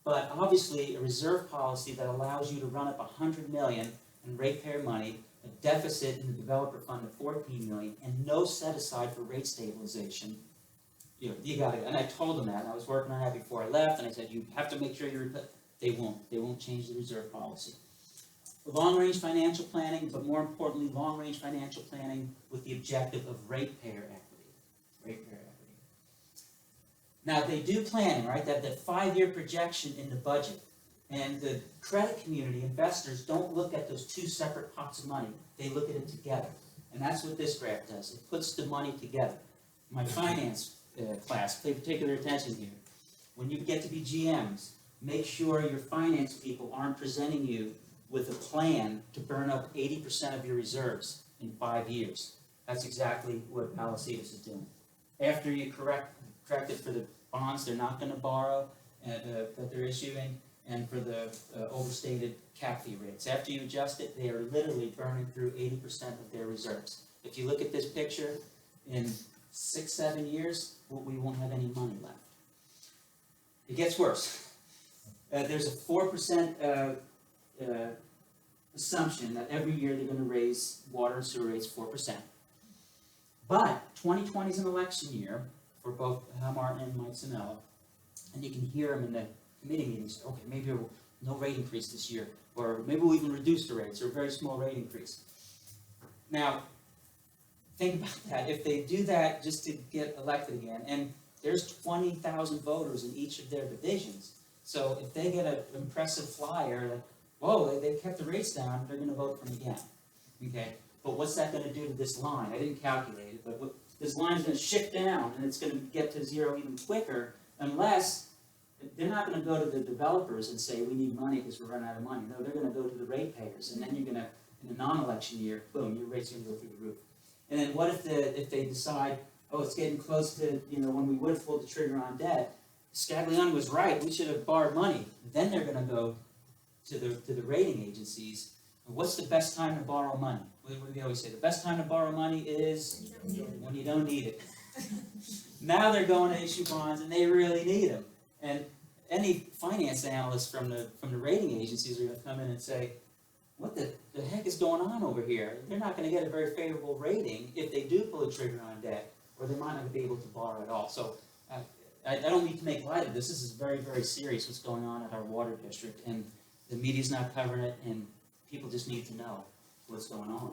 A: But obviously, a reserve policy that allows you to run up $100 million in ratepayer money, a deficit in the developer fund of $14 million, and no set aside for rate stabilization. You got it. And I told them that, and I was working on that before I left, and I said, you have to make sure they won't change the reserve policy. Long-range financial planning, but more importantly, long-range financial planning with the objective of ratepayer equity. Ratepayer equity. Now, they do planning, right? That 5-year projection in the budget. And the credit community, investors, don't look at those 2 separate pots of money. They look at it together. And that's what this graph does. It puts the money together. My finance class, pay particular attention here. When you get to be GMs, make sure your finance people aren't presenting you with a plan to burn up 80% of your reserves in 5 years. That's exactly what Vallecitos is doing. After you correct it for the bonds they're not going to borrow that they're issuing, and for the overstated cap fee rates. After you adjust it, they are literally burning through 80% of their reserves. If you look at this picture, in 6-7 years, we won't have any money left. It gets worse. There's a 4% assumption that every year they're going to raise water and sewer rates 4%. But 2020 is an election year for both Hal Martin and Mike Sinella, and you can hear them in the committee meetings. Okay, maybe no rate increase this year, or maybe we'll even reduce the rates, or a very small rate increase. Now, think about that. If they do that just to get elected again, and there's 20,000 voters in each of their divisions, so if they get an impressive flyer, like, whoa, they kept the rates down, they're going to vote for them again. Okay, but what's that going to do to this line? I didn't calculate it, but this line is going to shift down, and it's going to get to 0 even quicker, unless they're not going to go to the developers and say, we need money because we're running out of money. No, they're going to go to the ratepayers, and then you're going to, in a non-election year, boom, your rates are going to go through the roof. And then what if they decide, oh, it's getting close to, when we would have pulled the trigger on debt, Scaglione was right, we should have borrowed money. Then they're gonna go to the rating agencies. What's the best time to borrow money? What do they always say? The best time to borrow money is when you don't need it. Now they're going to issue bonds and they really need them. And any finance analyst from the rating agencies are going to come in and say, what the heck is going on over here? They're not going to get a very favorable rating if they do pull a trigger on debt, or they might not be able to borrow at all. So I don't need to make light of this. This is very, very serious what's going on at our water district, and the media's not covering it, and people just need to know what's going on.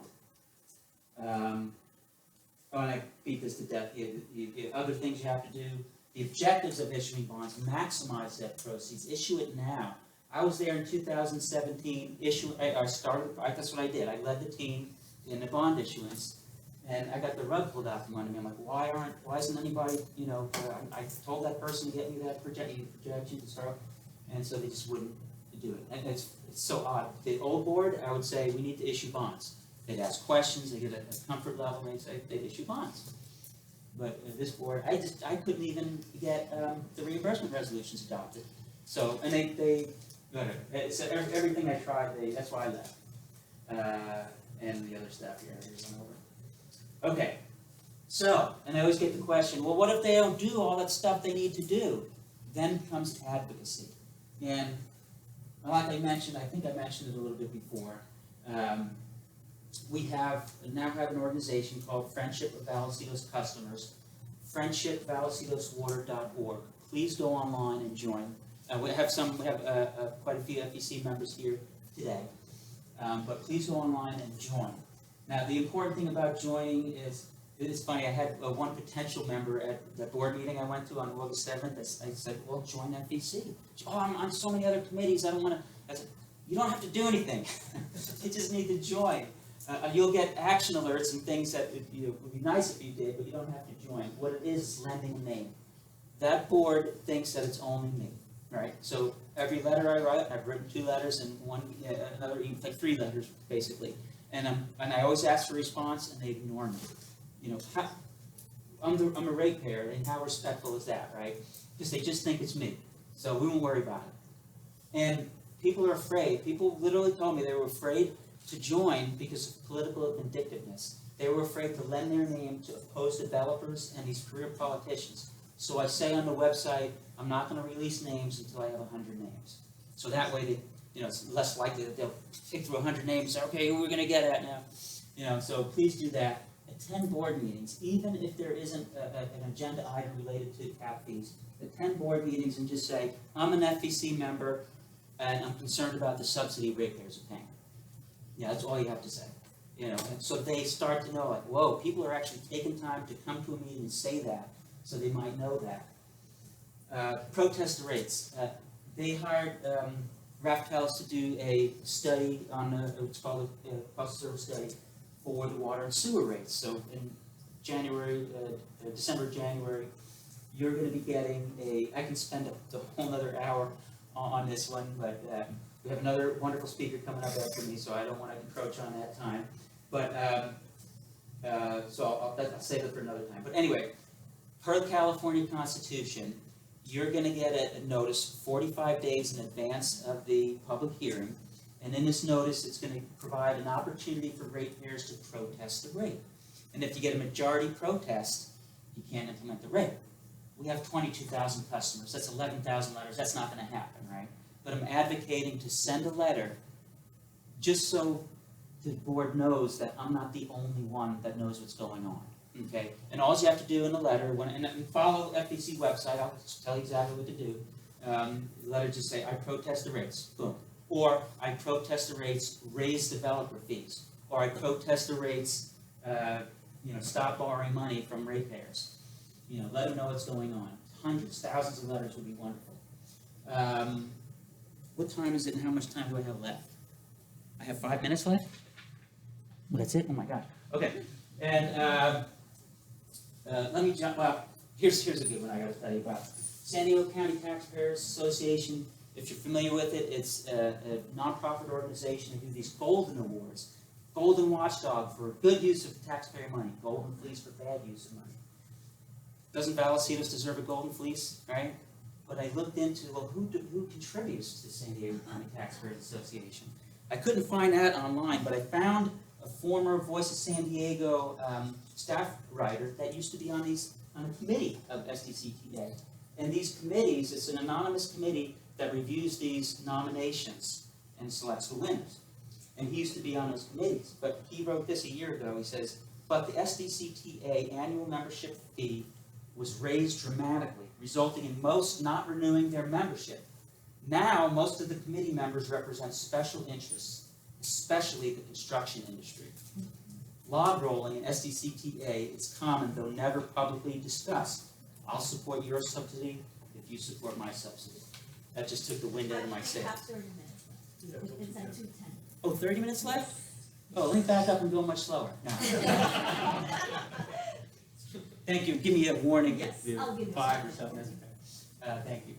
A: Oh, and I beat this to death. The other things you have to do, the objectives of issuing bonds, maximize debt proceeds, issue it now. I was there in 2017, that's what I did. I led the team in the bond issuance, and I got the rug pulled out from under me. I'm like, why isn't anybody, I told that person to get me that projection to start, and so they just wouldn't do it. And it's so odd. The old board, I would say, we need to issue bonds. They'd ask questions, they get a comfort level, and they'd say they'd issue bonds. But this board, I couldn't even get the reimbursement resolutions adopted. So, and so everything I tried, that's why I left. And the other staff here, I just went over. Okay, so, and I always get the question, well, what if they don't do all that stuff they need to do? Then comes advocacy. And like I mentioned, I think I mentioned it a little bit before, we now have an organization called Friendship of Vallecitos Customers, friendshipvallecitoswater.org. Please go online and join. We have quite a few FEC members here today, but please go online and join. Now, the important thing about joining is, it's funny, I had one potential member at the board meeting I went to on August 7th. I said, well, join FEC. Oh, I'm on so many other committees, I don't want to. I said, you don't have to do anything. You just need to join. You'll get action alerts and things that would be nice if you did, but you don't have to join. What it is lending a name. That board thinks that it's only me, right? So every letter I write, I've written 2 letters and another, like 3 letters basically. And I always ask for a response, and they ignore me. I'm a ratepayer, and how respectful is that, right? Because they just think it's me, so we won't worry about it. And people are afraid. People literally told me they were afraid to join because of political vindictiveness. They were afraid to lend their name to opposed developers and these career politicians. So I say on the website, I'm not going to release names until I have 100 names. So that way, it's less likely that they'll pick through 100 names and say, okay, who are we going to get at now? So please do that. Attend board meetings, even if there isn't an agenda item related to tap fees. Attend board meetings and just say, I'm an FEC member, and I'm concerned about the subsidy ratepayers are paying. Yeah, that's all you have to say. And so they start to know, like, whoa, people are actually taking time to come to a meeting and say that, so they might know that. Protest the rates. They hired Raftels to do a study on what's called a cost of service study for the water and sewer rates. So in December, January, you're going to be getting I can spend a whole other hour on this one, but we have another wonderful speaker coming up after me, so I don't want to encroach on that time. But so I'll save it for another time. But anyway, per the California Constitution, you're going to get a notice 45 days in advance of the public hearing. And in this notice, it's going to provide an opportunity for ratepayers to protest the rate. And if you get a majority protest, you can't implement the rate. We have 22,000 customers. That's 11,000 letters. That's not going to happen, right? But I'm advocating to send a letter just so the board knows that I'm not the only one that knows what's going on. Okay? And all you have to do in the letter, and follow FEC website, I'll tell you exactly what to do. The letter just say, I protest the rates. Boom. Or I protest the rates, raise developer fees. Or I protest the rates, stop borrowing money from ratepayers. Let them know what's going on. Hundreds, thousands of letters would be wonderful. What time is it and how much time do I have left? I have 5 minutes left? Well, that's it? Oh my God. Okay. And let me jump up. Here's a good one I got to tell you about. San Diego County Taxpayers Association. If you're familiar with it, it's a nonprofit organization that do these golden awards. golden watchdog for good use of taxpayer money, golden fleece for bad use of money. Doesn't Vallecitos deserve a golden fleece, right? But I looked into, well, who contributes to the San Diego County Taxpayers Association? I couldn't find that online, but I found a former Voice of San Diego staff writer that used to be on a committee of SDCTA. And these committees, it's an anonymous committee that reviews these nominations and selects the winners. And he used to be on those committees. But he wrote this a year ago. He says, but the SDCTA annual membership fee was raised dramatically, resulting in most not renewing their membership. Now, most of the committee members represent special interests, especially the construction industry. Log rolling in SDCTA is common, though never publicly discussed. I'll support your subsidy if you support my subsidy. That just took the wind out of my sails.
C: We have 30 minutes left. It's at 2:10.
A: Oh, 30 minutes left? Oh, let me back up and go much slower. No. Thank you. Give me a warning.
C: Yes,
A: if
C: I'll give you
A: 5 or something. Thank you.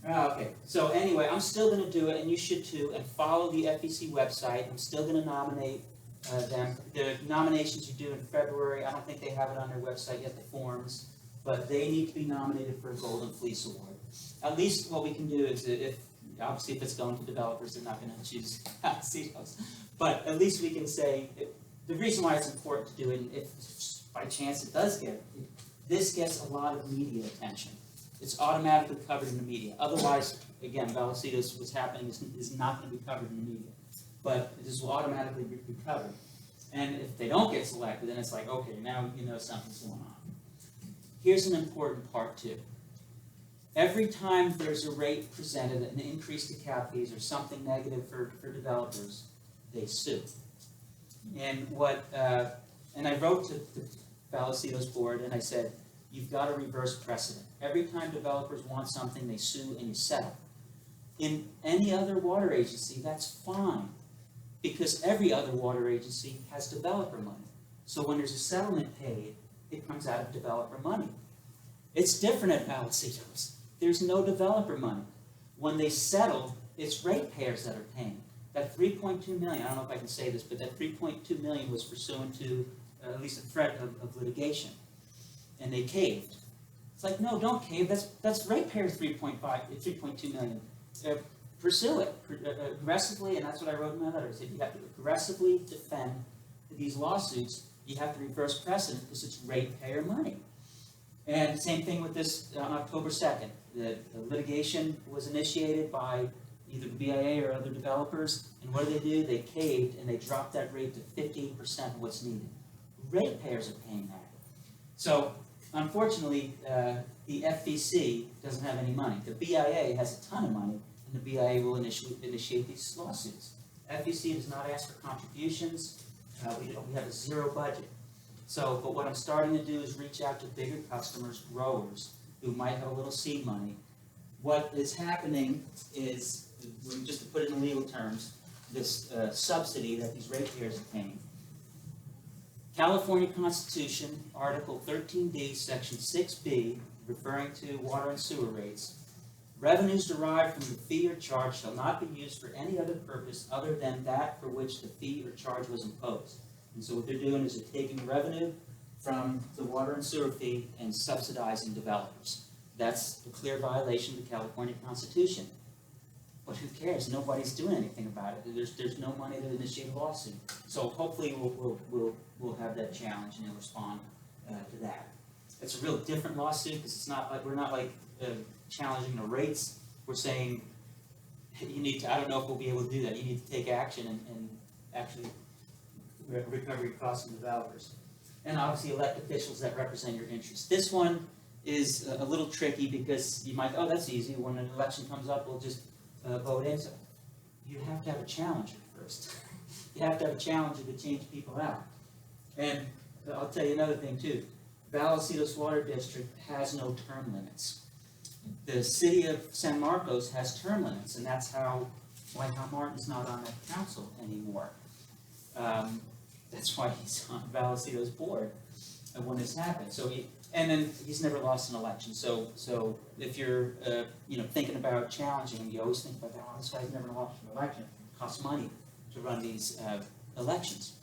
A: Okay. So anyway, I'm still going to do it, and you should too, and follow the FEC website. I'm still going to nominate them. The nominations you do in February, I don't think they have it on their website yet, the forms, but they need to be nominated for a Golden Fleece Award. At least what we can do is, obviously if it's going to developers, they're not going to choose Vallecitos. But at least we can say, the reason why it's important to do it, and if by chance it does get, this gets a lot of media attention. It's automatically covered in the media. Otherwise, again, Vallecitos, what's happening is not going to be covered in the media. But this will automatically be covered. And if they don't get selected, then it's like, okay, now you know something's going on. Here's an important part too. Every time there's a rate presented, an increase to cap fees or something negative for developers, they sue. And and I wrote to the Vallecitos board and I said, you've got to reverse precedent. Every time developers want something, they sue and you settle. In any other water agency, that's fine, because every other water agency has developer money. So when there's a settlement paid, it comes out of developer money. It's different at Vallecitos. There's no developer money. When they settle, it's ratepayers that are paying. That $3.2 million, I don't know if I can say this, but that $3.2 million was pursuant to at least a threat of litigation. And they caved. It's like, no, don't cave. That's ratepayers $3.2 million. Pursue it aggressively, and that's what I wrote in my letter. I said you have to aggressively defend these lawsuits. You have to reverse precedent because it's ratepayer money. And same thing with this on October 2nd. The litigation was initiated by either the BIA or other developers, and what do? They caved and they dropped that rate to 15% of what's needed. Ratepayers are paying that. So, unfortunately, the FEC doesn't have any money. The BIA has a ton of money, and the BIA will initiate these lawsuits. FEC does not ask for contributions. We have a zero budget. So, but what I'm starting to do is reach out to bigger customers, growers, who might have a little seed money. What is happening is, just to put it in legal terms, this subsidy that these ratepayers are paying. California Constitution, Article 13D, Section 6B, referring to water and sewer rates, revenues derived from the fee or charge shall not be used for any other purpose other than that for which the fee or charge was imposed. And so what they're doing is they're taking revenue from the water and sewer fee and subsidizing developers. That's a clear violation of the California Constitution. But who cares? Nobody's doing anything about it. There's no money to initiate a lawsuit. So hopefully we'll have that challenge and they'll respond to that. It's a real different lawsuit because it's not like we're not like challenging the rates. We're saying you need to. I don't know if we'll be able to do that. You need to take action and actually recover your costs from developers, and obviously elect officials that represent your interests. This one is a little tricky because you might, oh, that's easy. When an election comes up, we'll just vote in. So you have to have a challenger first. You have to have a challenger to change people out. And I'll tell you another thing too. Vallecitos Water District has no term limits. The city of San Marcos has term limits, and that's why Tom Martin's not on that council anymore. That's why he's on Vallecitos board when this happened. So and then he's never lost an election. So if you're thinking about challenging him, you always think about, oh, this guy's never lost an election. It costs money to run these elections.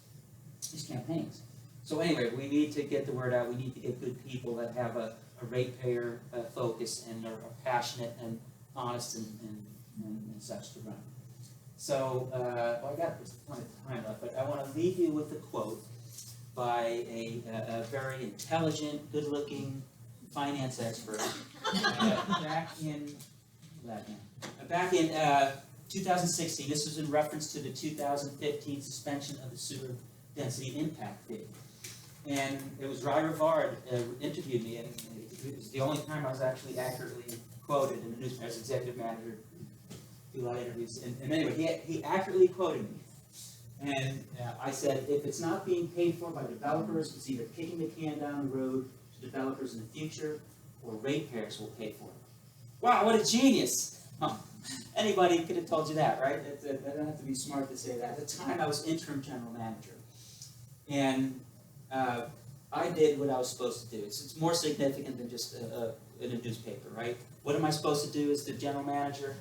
A: these campaigns. So anyway, we need to get the word out. We need to get good people that have a ratepayer focus and are passionate and honest and such to run. So, well, I got plenty of time left, but I want to leave you with a quote by a very intelligent, good-looking finance expert back in 2016. This was in reference to the 2015 suspension of the sewer density impact fee. And it was Ry Rivard interviewed me, and it was the only time I was actually accurately quoted in the newspaper as executive manager. Do a lot of interviews, and anyway, he accurately quoted me. And I said, if it's not being paid for by developers, it's either kicking the can down the road to developers in the future, or ratepayers will pay for it. Wow, what a genius! Huh. Anybody could have told you that, right? I don't have to be smart to say that. At the time, I was interim general manager. And I did what I was supposed to do. It's more significant than just in a newspaper, right? What am I supposed to do as the general manager?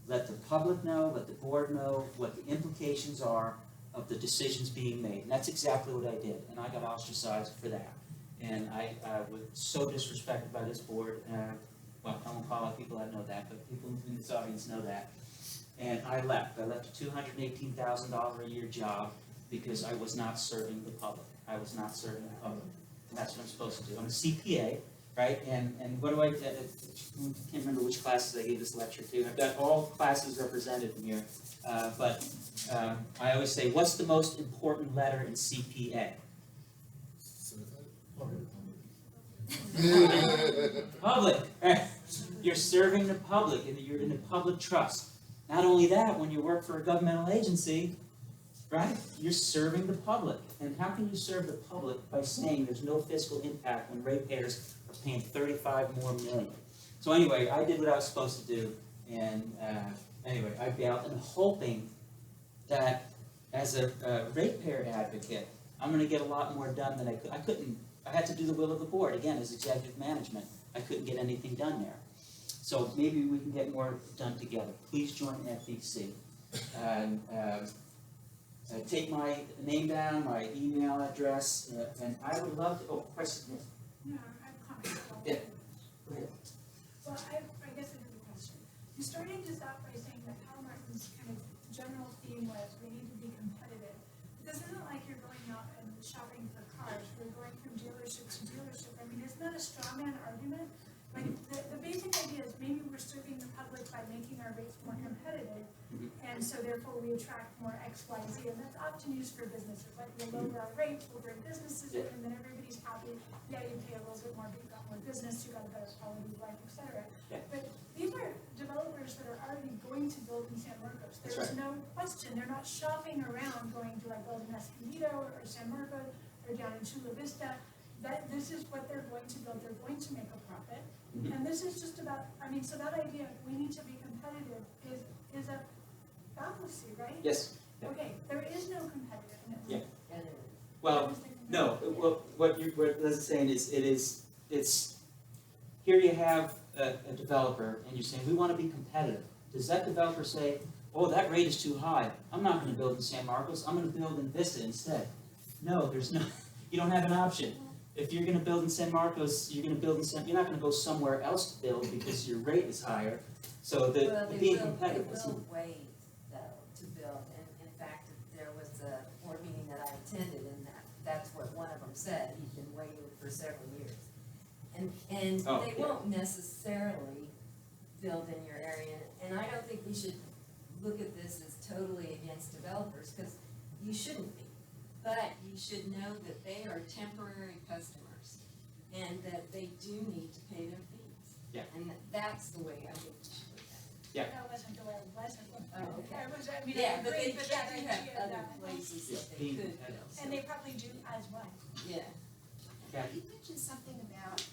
A: Let the public know, let the board know what the implications are of the decisions being made. And that's exactly what I did. And I got ostracized for that. And I was so disrespected by this board. Well, I won't call out people that know that, but people in this audience know that. And I left. I left a $218,000 a year job because I was not serving the public. I was not serving the public. And that's what I'm supposed to do. I'm a CPA, right? And what do I can't remember which classes I gave this lecture to. I've got all classes represented in here. But I always say, what's the most important letter in CPA? Public. Right? You're serving the public, and you're in the public trust. Not only that, when you work for a governmental agency, right, you're serving the public. And how can you serve the public by saying there's no fiscal impact when ratepayers are paying $35 million more? So anyway, I did what I was supposed to do, and anyway, I bailed, and hoping that as a ratepayer advocate, I'm going to get a lot more done than I could. I had to do the will of the board. Again, as executive management, I couldn't get anything done there. So maybe we can get more done together. Please join FEC. And take my name down, my email address, and I would love to, question.
B: No, I have a comment.
A: Yeah. Go ahead.
B: Well, I guess I have a question. You started this out by saying that Hal Martin's kind of general theme was we need to be competitive. This isn't like you're going out and shopping for cars. We're going from dealership to dealership. I mean, isn't that a straw man argument? Like, the basic idea is maybe we're serving the public by making our rates more competitive, and so therefore we attract more X, Y, Z, and that's often used for businesses. Like, we lower our rates, we'll bring businesses in, and then everybody's happy. Yeah, you pay a little bit more, but you've got more business, you've got a better quality of life, et cetera.
A: Yeah.
B: But these are developers that are already going to build in San Marcos. There's
A: That's right.
B: no question. They're not shopping around going, do I build in Escondido or San Marcos or down in Chula Vista? That this is what they're going to build. They're going to make a profit.
A: Mhm.
B: And this is just about, I mean, so that idea, we need to be competitive, is a fallacy, right?
A: Yes. Yeah.
B: Okay, there is no competitiveness.
A: Yeah.
C: And
A: Well,
B: Where is the
A: no.
B: competitiveness?
A: What Liz is saying is it's here you have a developer and you're saying we want to be competitive. Does that developer say, oh, that rate is too high, I'm not going to build in San Marcos, I'm going to build in Vista instead? No, there's no. You don't have an option. If you're going to build in San Marcos, you're going to build in San. You're not going to go somewhere else to build because your rate is higher. So the being competitive.
C: They will wait, though, to build. And in fact, there was a board meeting that I attended, and that's what one of them said. He's been waiting for several years. And they won't necessarily build in your area. And I don't think we should look at this as totally against developers, because you shouldn't be. But you should know that they are temporary customers and that they do need to pay their fees.
A: Yeah.
C: And that's the way I think we should look at it.
A: Yeah.
B: That wasn't the way it wasn't.
C: Oh, okay.
B: I mean, I
C: Yeah, but
B: agree,
C: they
B: but
C: do
B: that
C: have
B: idea
C: other
B: that,
C: places
A: Yeah,
C: that they
A: being
C: could
A: competitive.
C: build.
B: and they probably do as well.
C: Yeah.
A: Yeah.
D: You mentioned something about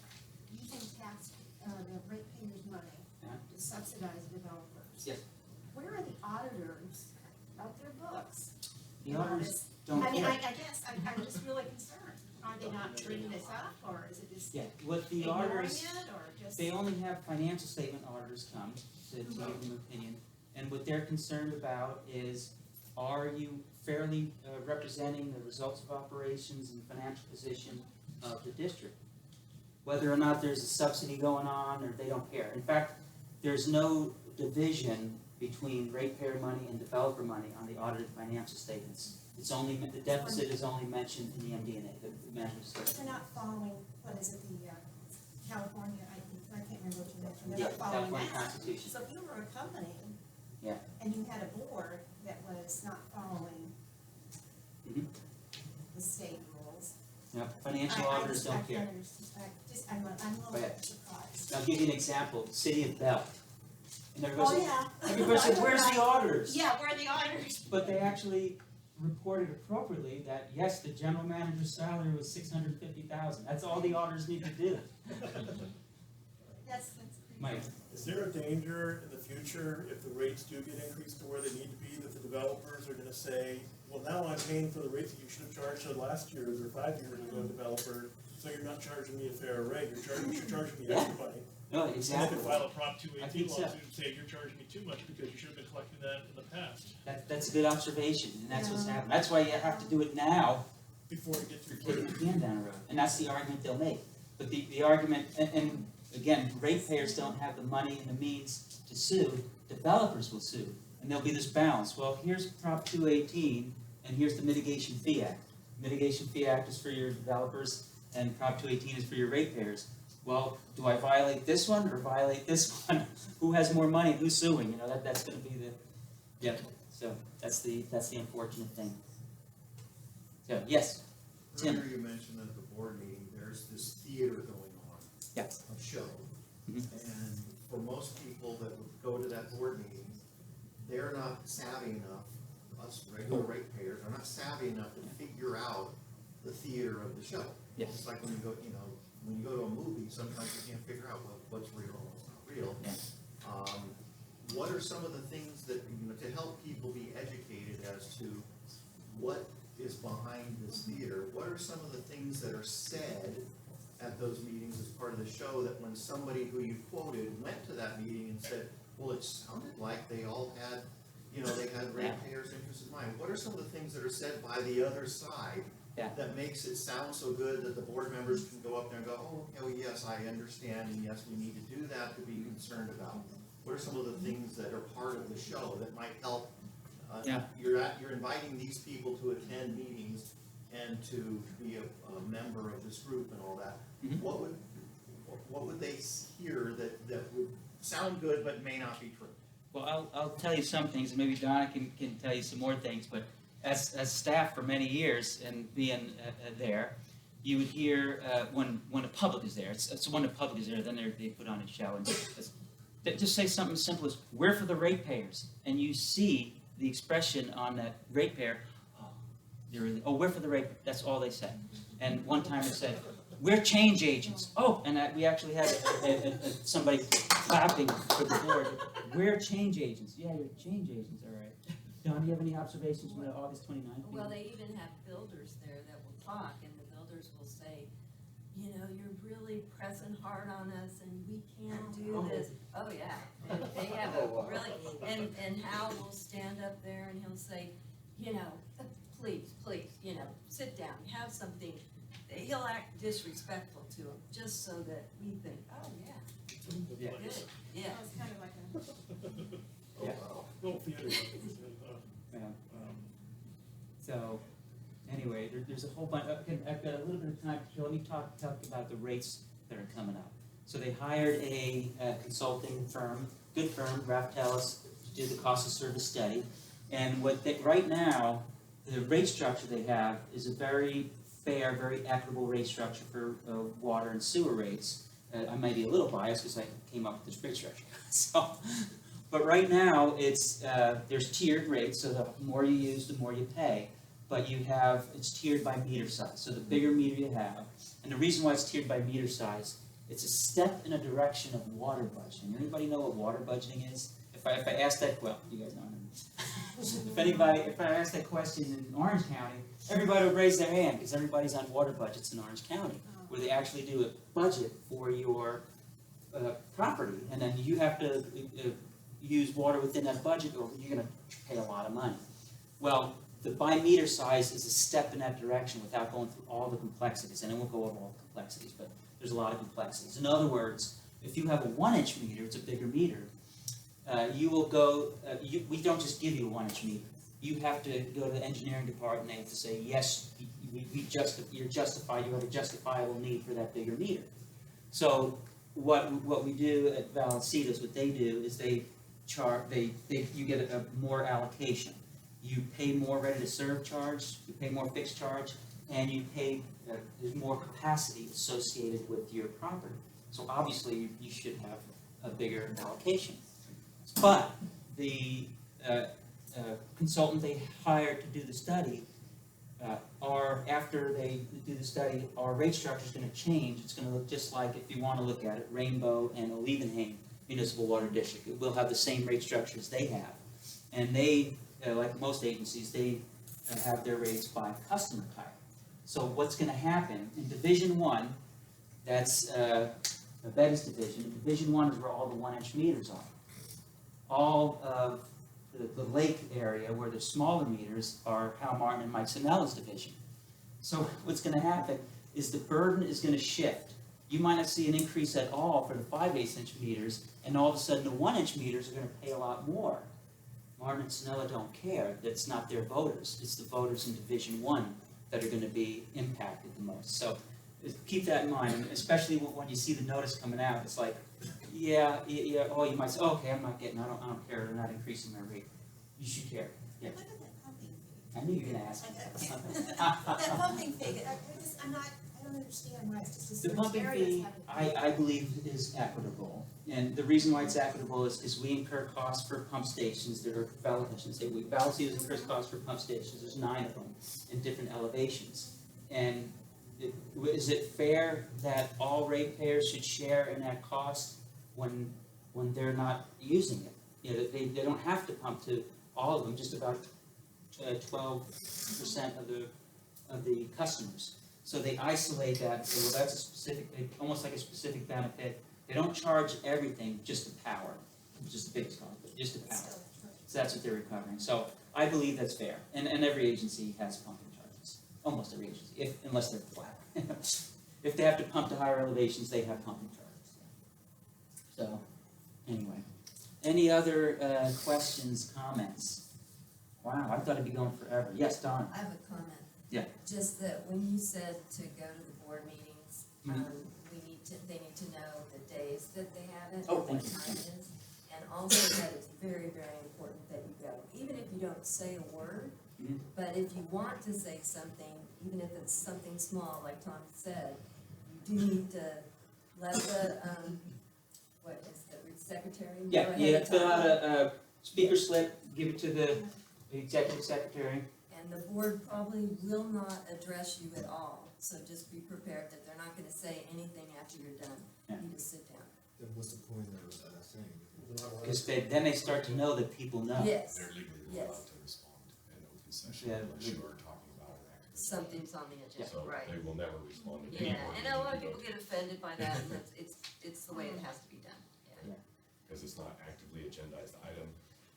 D: using the ratepayers' money
A: Yeah.
D: to subsidize developers.
A: Yes.
D: Where are the auditors of their books?
A: The auditors don't
D: I mean,
A: care.
D: I guess I'm just really concerned. Are they not treating this up, or is it just
A: Yeah. What the
D: ignoring
A: auditors.
D: it, or just?
A: They only have financial statement auditors come to give them opinion, and what they're concerned about is, are you fairly representing the results of operations and financial position of the district. Whether or not there's a subsidy going on, or they don't care. In fact, there's no division between ratepayer money and developer money on the audited financial statements. It's only, the deficit is only mentioned in the MD&A, the management statement.
D: They're not following, what is it, the California, I can't remember what you mentioned, they're
A: Yeah,
D: not following
A: California
D: that.
A: Constitution.
D: So if you were a company.
A: Yeah.
D: And you had a board that was not following
A: Mhm.
D: the state rules.
A: Now, financial auditors don't care.
D: I'm a
A: Go
D: little
A: ahead.
D: bit surprised.
A: I'll give you an example, City of Bell. And everybody
D: Oh,
A: says,
D: yeah.
A: everybody says, where's the auditors?
D: Yeah, where are the auditors?
A: But they actually reported appropriately that, yes, the general manager's salary was $650,000. That's all the auditors need to do.
D: That's
A: Mike?
E: Is there a danger in the future, if the rates do get increased to where they need to be, that the developers are gonna say, well, now I'm paying for the rates that you should have charged last year or 5 years ago, developer, so you're not charging me a fair rate, you're charging me extra money.
A: No,
E: And they
A: exactly.
E: could file a Prop
A: I
E: 218
A: think so.
E: lawsuit and say, you're charging me too much because you should have been collecting that in the past,
A: That's a good observation, and that's what's happening. That's why you have to do it now,
E: before it gets
A: for kicking
E: reported.
A: the can down the road. And that's the argument they'll make. But the argument, and again, ratepayers don't have the money and the means to sue, developers will sue. And there'll be this balance. Well, here's Prop 218, and here's the Mitigation Fee Act. Mitigation Fee Act is for your developers, and Prop 218 is for your ratepayers. Well, do I violate this one or violate this one? Who has more money? Who's suing? You know, that's going to be the, yeah. So that's the unfortunate thing. So yes, Tim.
F: Earlier you mentioned at the board meeting, there's this theater going on.
A: Yeah.
F: A show.
A: Mhm.
F: And for most people that would go to that board meeting, they're not savvy enough, us regular ratepayers are not savvy enough to figure out the theater of the show.
A: Yeah.
F: It's like when you go, when you go to a movie, sometimes you can't figure out what's real and what's not real.
A: Yeah.
F: What are some of the things that, to help people be educated as to what is behind this theater? What are some of the things that are said at those meetings as part of the show that when somebody who you quoted went to that meeting and said, well, it sounded like they all had, they had ratepayers' interests in mind. What are some of the things that are said by the other side that makes it sound so good that the board members can go up there and go, oh, okay, well, yes, I understand, and yes, we need to do that to be concerned about? What are some of the things that are part of the show that might help? You're inviting these people to attend meetings and to be a member of this group and all that.
A: Mhm.
F: What would they hear that would sound good but may not be true?
A: Well, I'll tell you some things, and maybe Donna can tell you some more things, but as staff for many years and being there, you would hear when the public is there, it's when the public is there, then they put on a show, and just say something as simple as, we're for the ratepayers, and you see the expression on that ratepayer, we're for the ratepayers, that's all they said. And one time it said, we're change agents. Oh, and we actually had somebody clapping for the board. We're change agents. Yeah, you're change agents, all right. Don, do you have any observations from the August 29th meeting?
C: Well, they even have builders there that will talk, and the builders will say, you're really pressing hard on us, and we can't do this. Oh, yeah, they have a really, and Hal will stand up there and he'll say, please, sit down, have something. He'll act disrespectful to them, just so that we think, oh, yeah,
A: Yeah.
C: good, yeah.
D: That was kind of like a.
A: Yeah.
E: No theater.
A: Yeah. So, anyway, there's a whole bunch, I've got a little bit of time, so let me talk about the rates that are coming up. So they hired a consulting firm, good firm, Raftellus, to do the cost of service study. And right now, the rate structure they have is a very fair, very equitable rate structure for water and sewer rates. I might be a little biased because I came up with this rate structure. But right now, there's tiered rates, so the more you use, the more you pay. But it's tiered by meter size. So the bigger meter you have, and the reason why it's tiered by meter size, it's a step in a direction of water budgeting. Anybody know what water budgeting is? If I ask that, well, you guys know. If I ask that question in Orange County, everybody would raise their hand because everybody's on water budgets in Orange County, where they actually do a budget for your property, and then you have to use water within that budget, or you're going to pay a lot of money. Well, the by meter size is a step in that direction without going through all the complexities, and I won't go over all the complexities, but there's a lot of complexities. In other words, if you have a 1-inch meter, it's a bigger meter, you will go, we don't just give you a 1-inch meter. You have to go to the engineering department, they have to say, yes, you're justified, you have a justifiable need for that bigger meter. So what we do at Vallecitos, what they do is you get a more allocation. You pay more ready-to-serve charge, you pay more fixed charge, and you pay, there's more capacity associated with your property. So obviously, you should have a bigger allocation. But the consultant they hired to do the study, after they do the study, our rate structure is going to change. It's going to look just like, if you want to look at it, Rainbow and Olevenhagen Municipal Water District. It will have the same rate structure as they have. And they, like most agencies, they have their rates by customer type. So what's going to happen, in Division 1, that's Betty's division. Division 1 is where all the 1-inch meters are. All of the lake area where the smaller meters are Hal Martin and Mike Sinella's division. So what's going to happen is the burden is going to shift. You might not see an increase at all for the 5/8-inch meters, and all of a sudden the 1-inch meters are going to pay a lot more. Martin and Sinella don't care. That's not their voters. It's the voters in Division 1 that are going to be impacted the most. So keep that in mind, and especially when you see the notice coming out. It's like, yeah, oh, you might say, oh, okay, I don't care, they're not increasing my rate. You should care, yeah.
D: What about that pumping fee?
A: I knew you were gonna ask me.
D: That pumping fee, I don't understand why it's just a
A: The
D: certain
A: pumping
D: areas
A: fee,
D: have it.
A: I believe is equitable, and the reason why it's equitable is we incur costs for pump stations that are, Vallecitos incurs costs for pump stations, there's 9 of them in different elevations. And is it fair that all ratepayers should share in that cost when they're not using it? You know, they don't have to pump to all of them, just about 12% of the customers. So they isolate that and say, well, that's a specific, almost like a specific benefit. They don't charge everything, just the power, which is the biggest cost, but just the power. So that's what they're recovering. So I believe that's fair, and every agency has pumping charges, almost every agency, unless they're flat. If they have to pump to higher elevations, they have pumping charges. So, anyway, any other questions, comments? Wow, I thought it'd be going forever. Yes, Don?
C: I have a comment.
A: Yeah.
C: Just that when you said to go to the board meetings,
A: Mhm.
C: they need to know the days that they have it,
A: Oh,
C: and what
A: thank you.
C: time it is. And also that it's very, very important that you go, even if you don't say a word,
A: Mhm.
C: but if you want to say something, even if it's something small, like Tom said, you do need to let the, what is the secretary know
A: Yeah,
C: ahead
A: you
C: of
A: fill out
C: time.
A: a speaker slip, give it to the executive secretary.
C: And the board probably will not address you at all, so just be prepared that they're not gonna say anything after you're done.
A: Yeah.
C: You just sit down.
G: Then what's the point of saying?
A: Because then they start to know that people know.
C: Yes,
H: They're legally
C: Yes.
H: allowed to respond in open session
A: Yeah.
H: unless you are talking about an active.
C: something's on the agenda,
H: So
C: right.
H: they will never respond to any
C: Yeah,
H: board
C: and a lot of
H: meeting
C: people get offended by that, and it's the way it has to be done, yeah.
H: because it's not actively agendized item.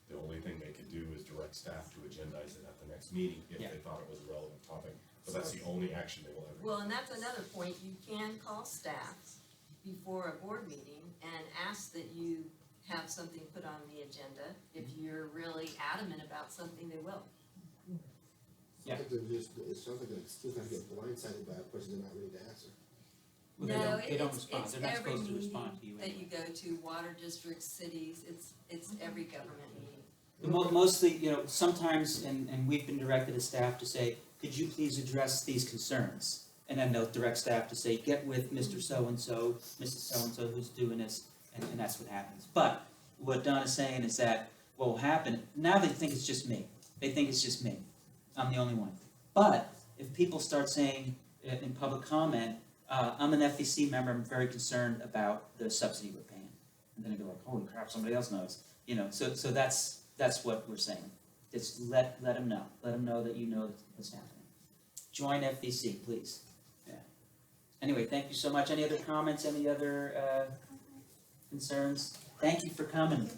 H: The only thing they could do is direct staff to agendize it at the next meeting if
A: Yeah.
H: they thought it was a relevant topic. But that's the only action they will ever.
C: Well, and that's another point, you can call staff before a board meeting and ask that you have something put on the agenda. If you're really adamant about something, they will.
A: Yeah.
G: It sounds like it's just gonna get blindsided by a question they're not ready to answer.
A: Well,
C: No,
A: they don't
C: it's
A: respond. They're not supposed to respond to you
C: That you
A: anyway.
C: go to, water districts, cities, it's every government meeting.
A: Mostly, sometimes, and we've been directed as staff to say, could you please address these concerns? And then they'll direct staff to say, get with Mr. So-and-so, Mrs. So-and-so who's doing this, and that's what happens. But what Don is saying is that what will happen, now they think it's just me. They think it's just me. I'm the only one. But if people start saying in public comment, I'm an FEC member, I'm very concerned about the subsidy we're paying. And then they go like, holy crap, somebody else knows. So that's what we're saying. Just let them know. Let them know that you know what's happening. Join FEC, please. Yeah. Anyway, thank you so much. Any other comments? Any other concerns? Thank you for coming.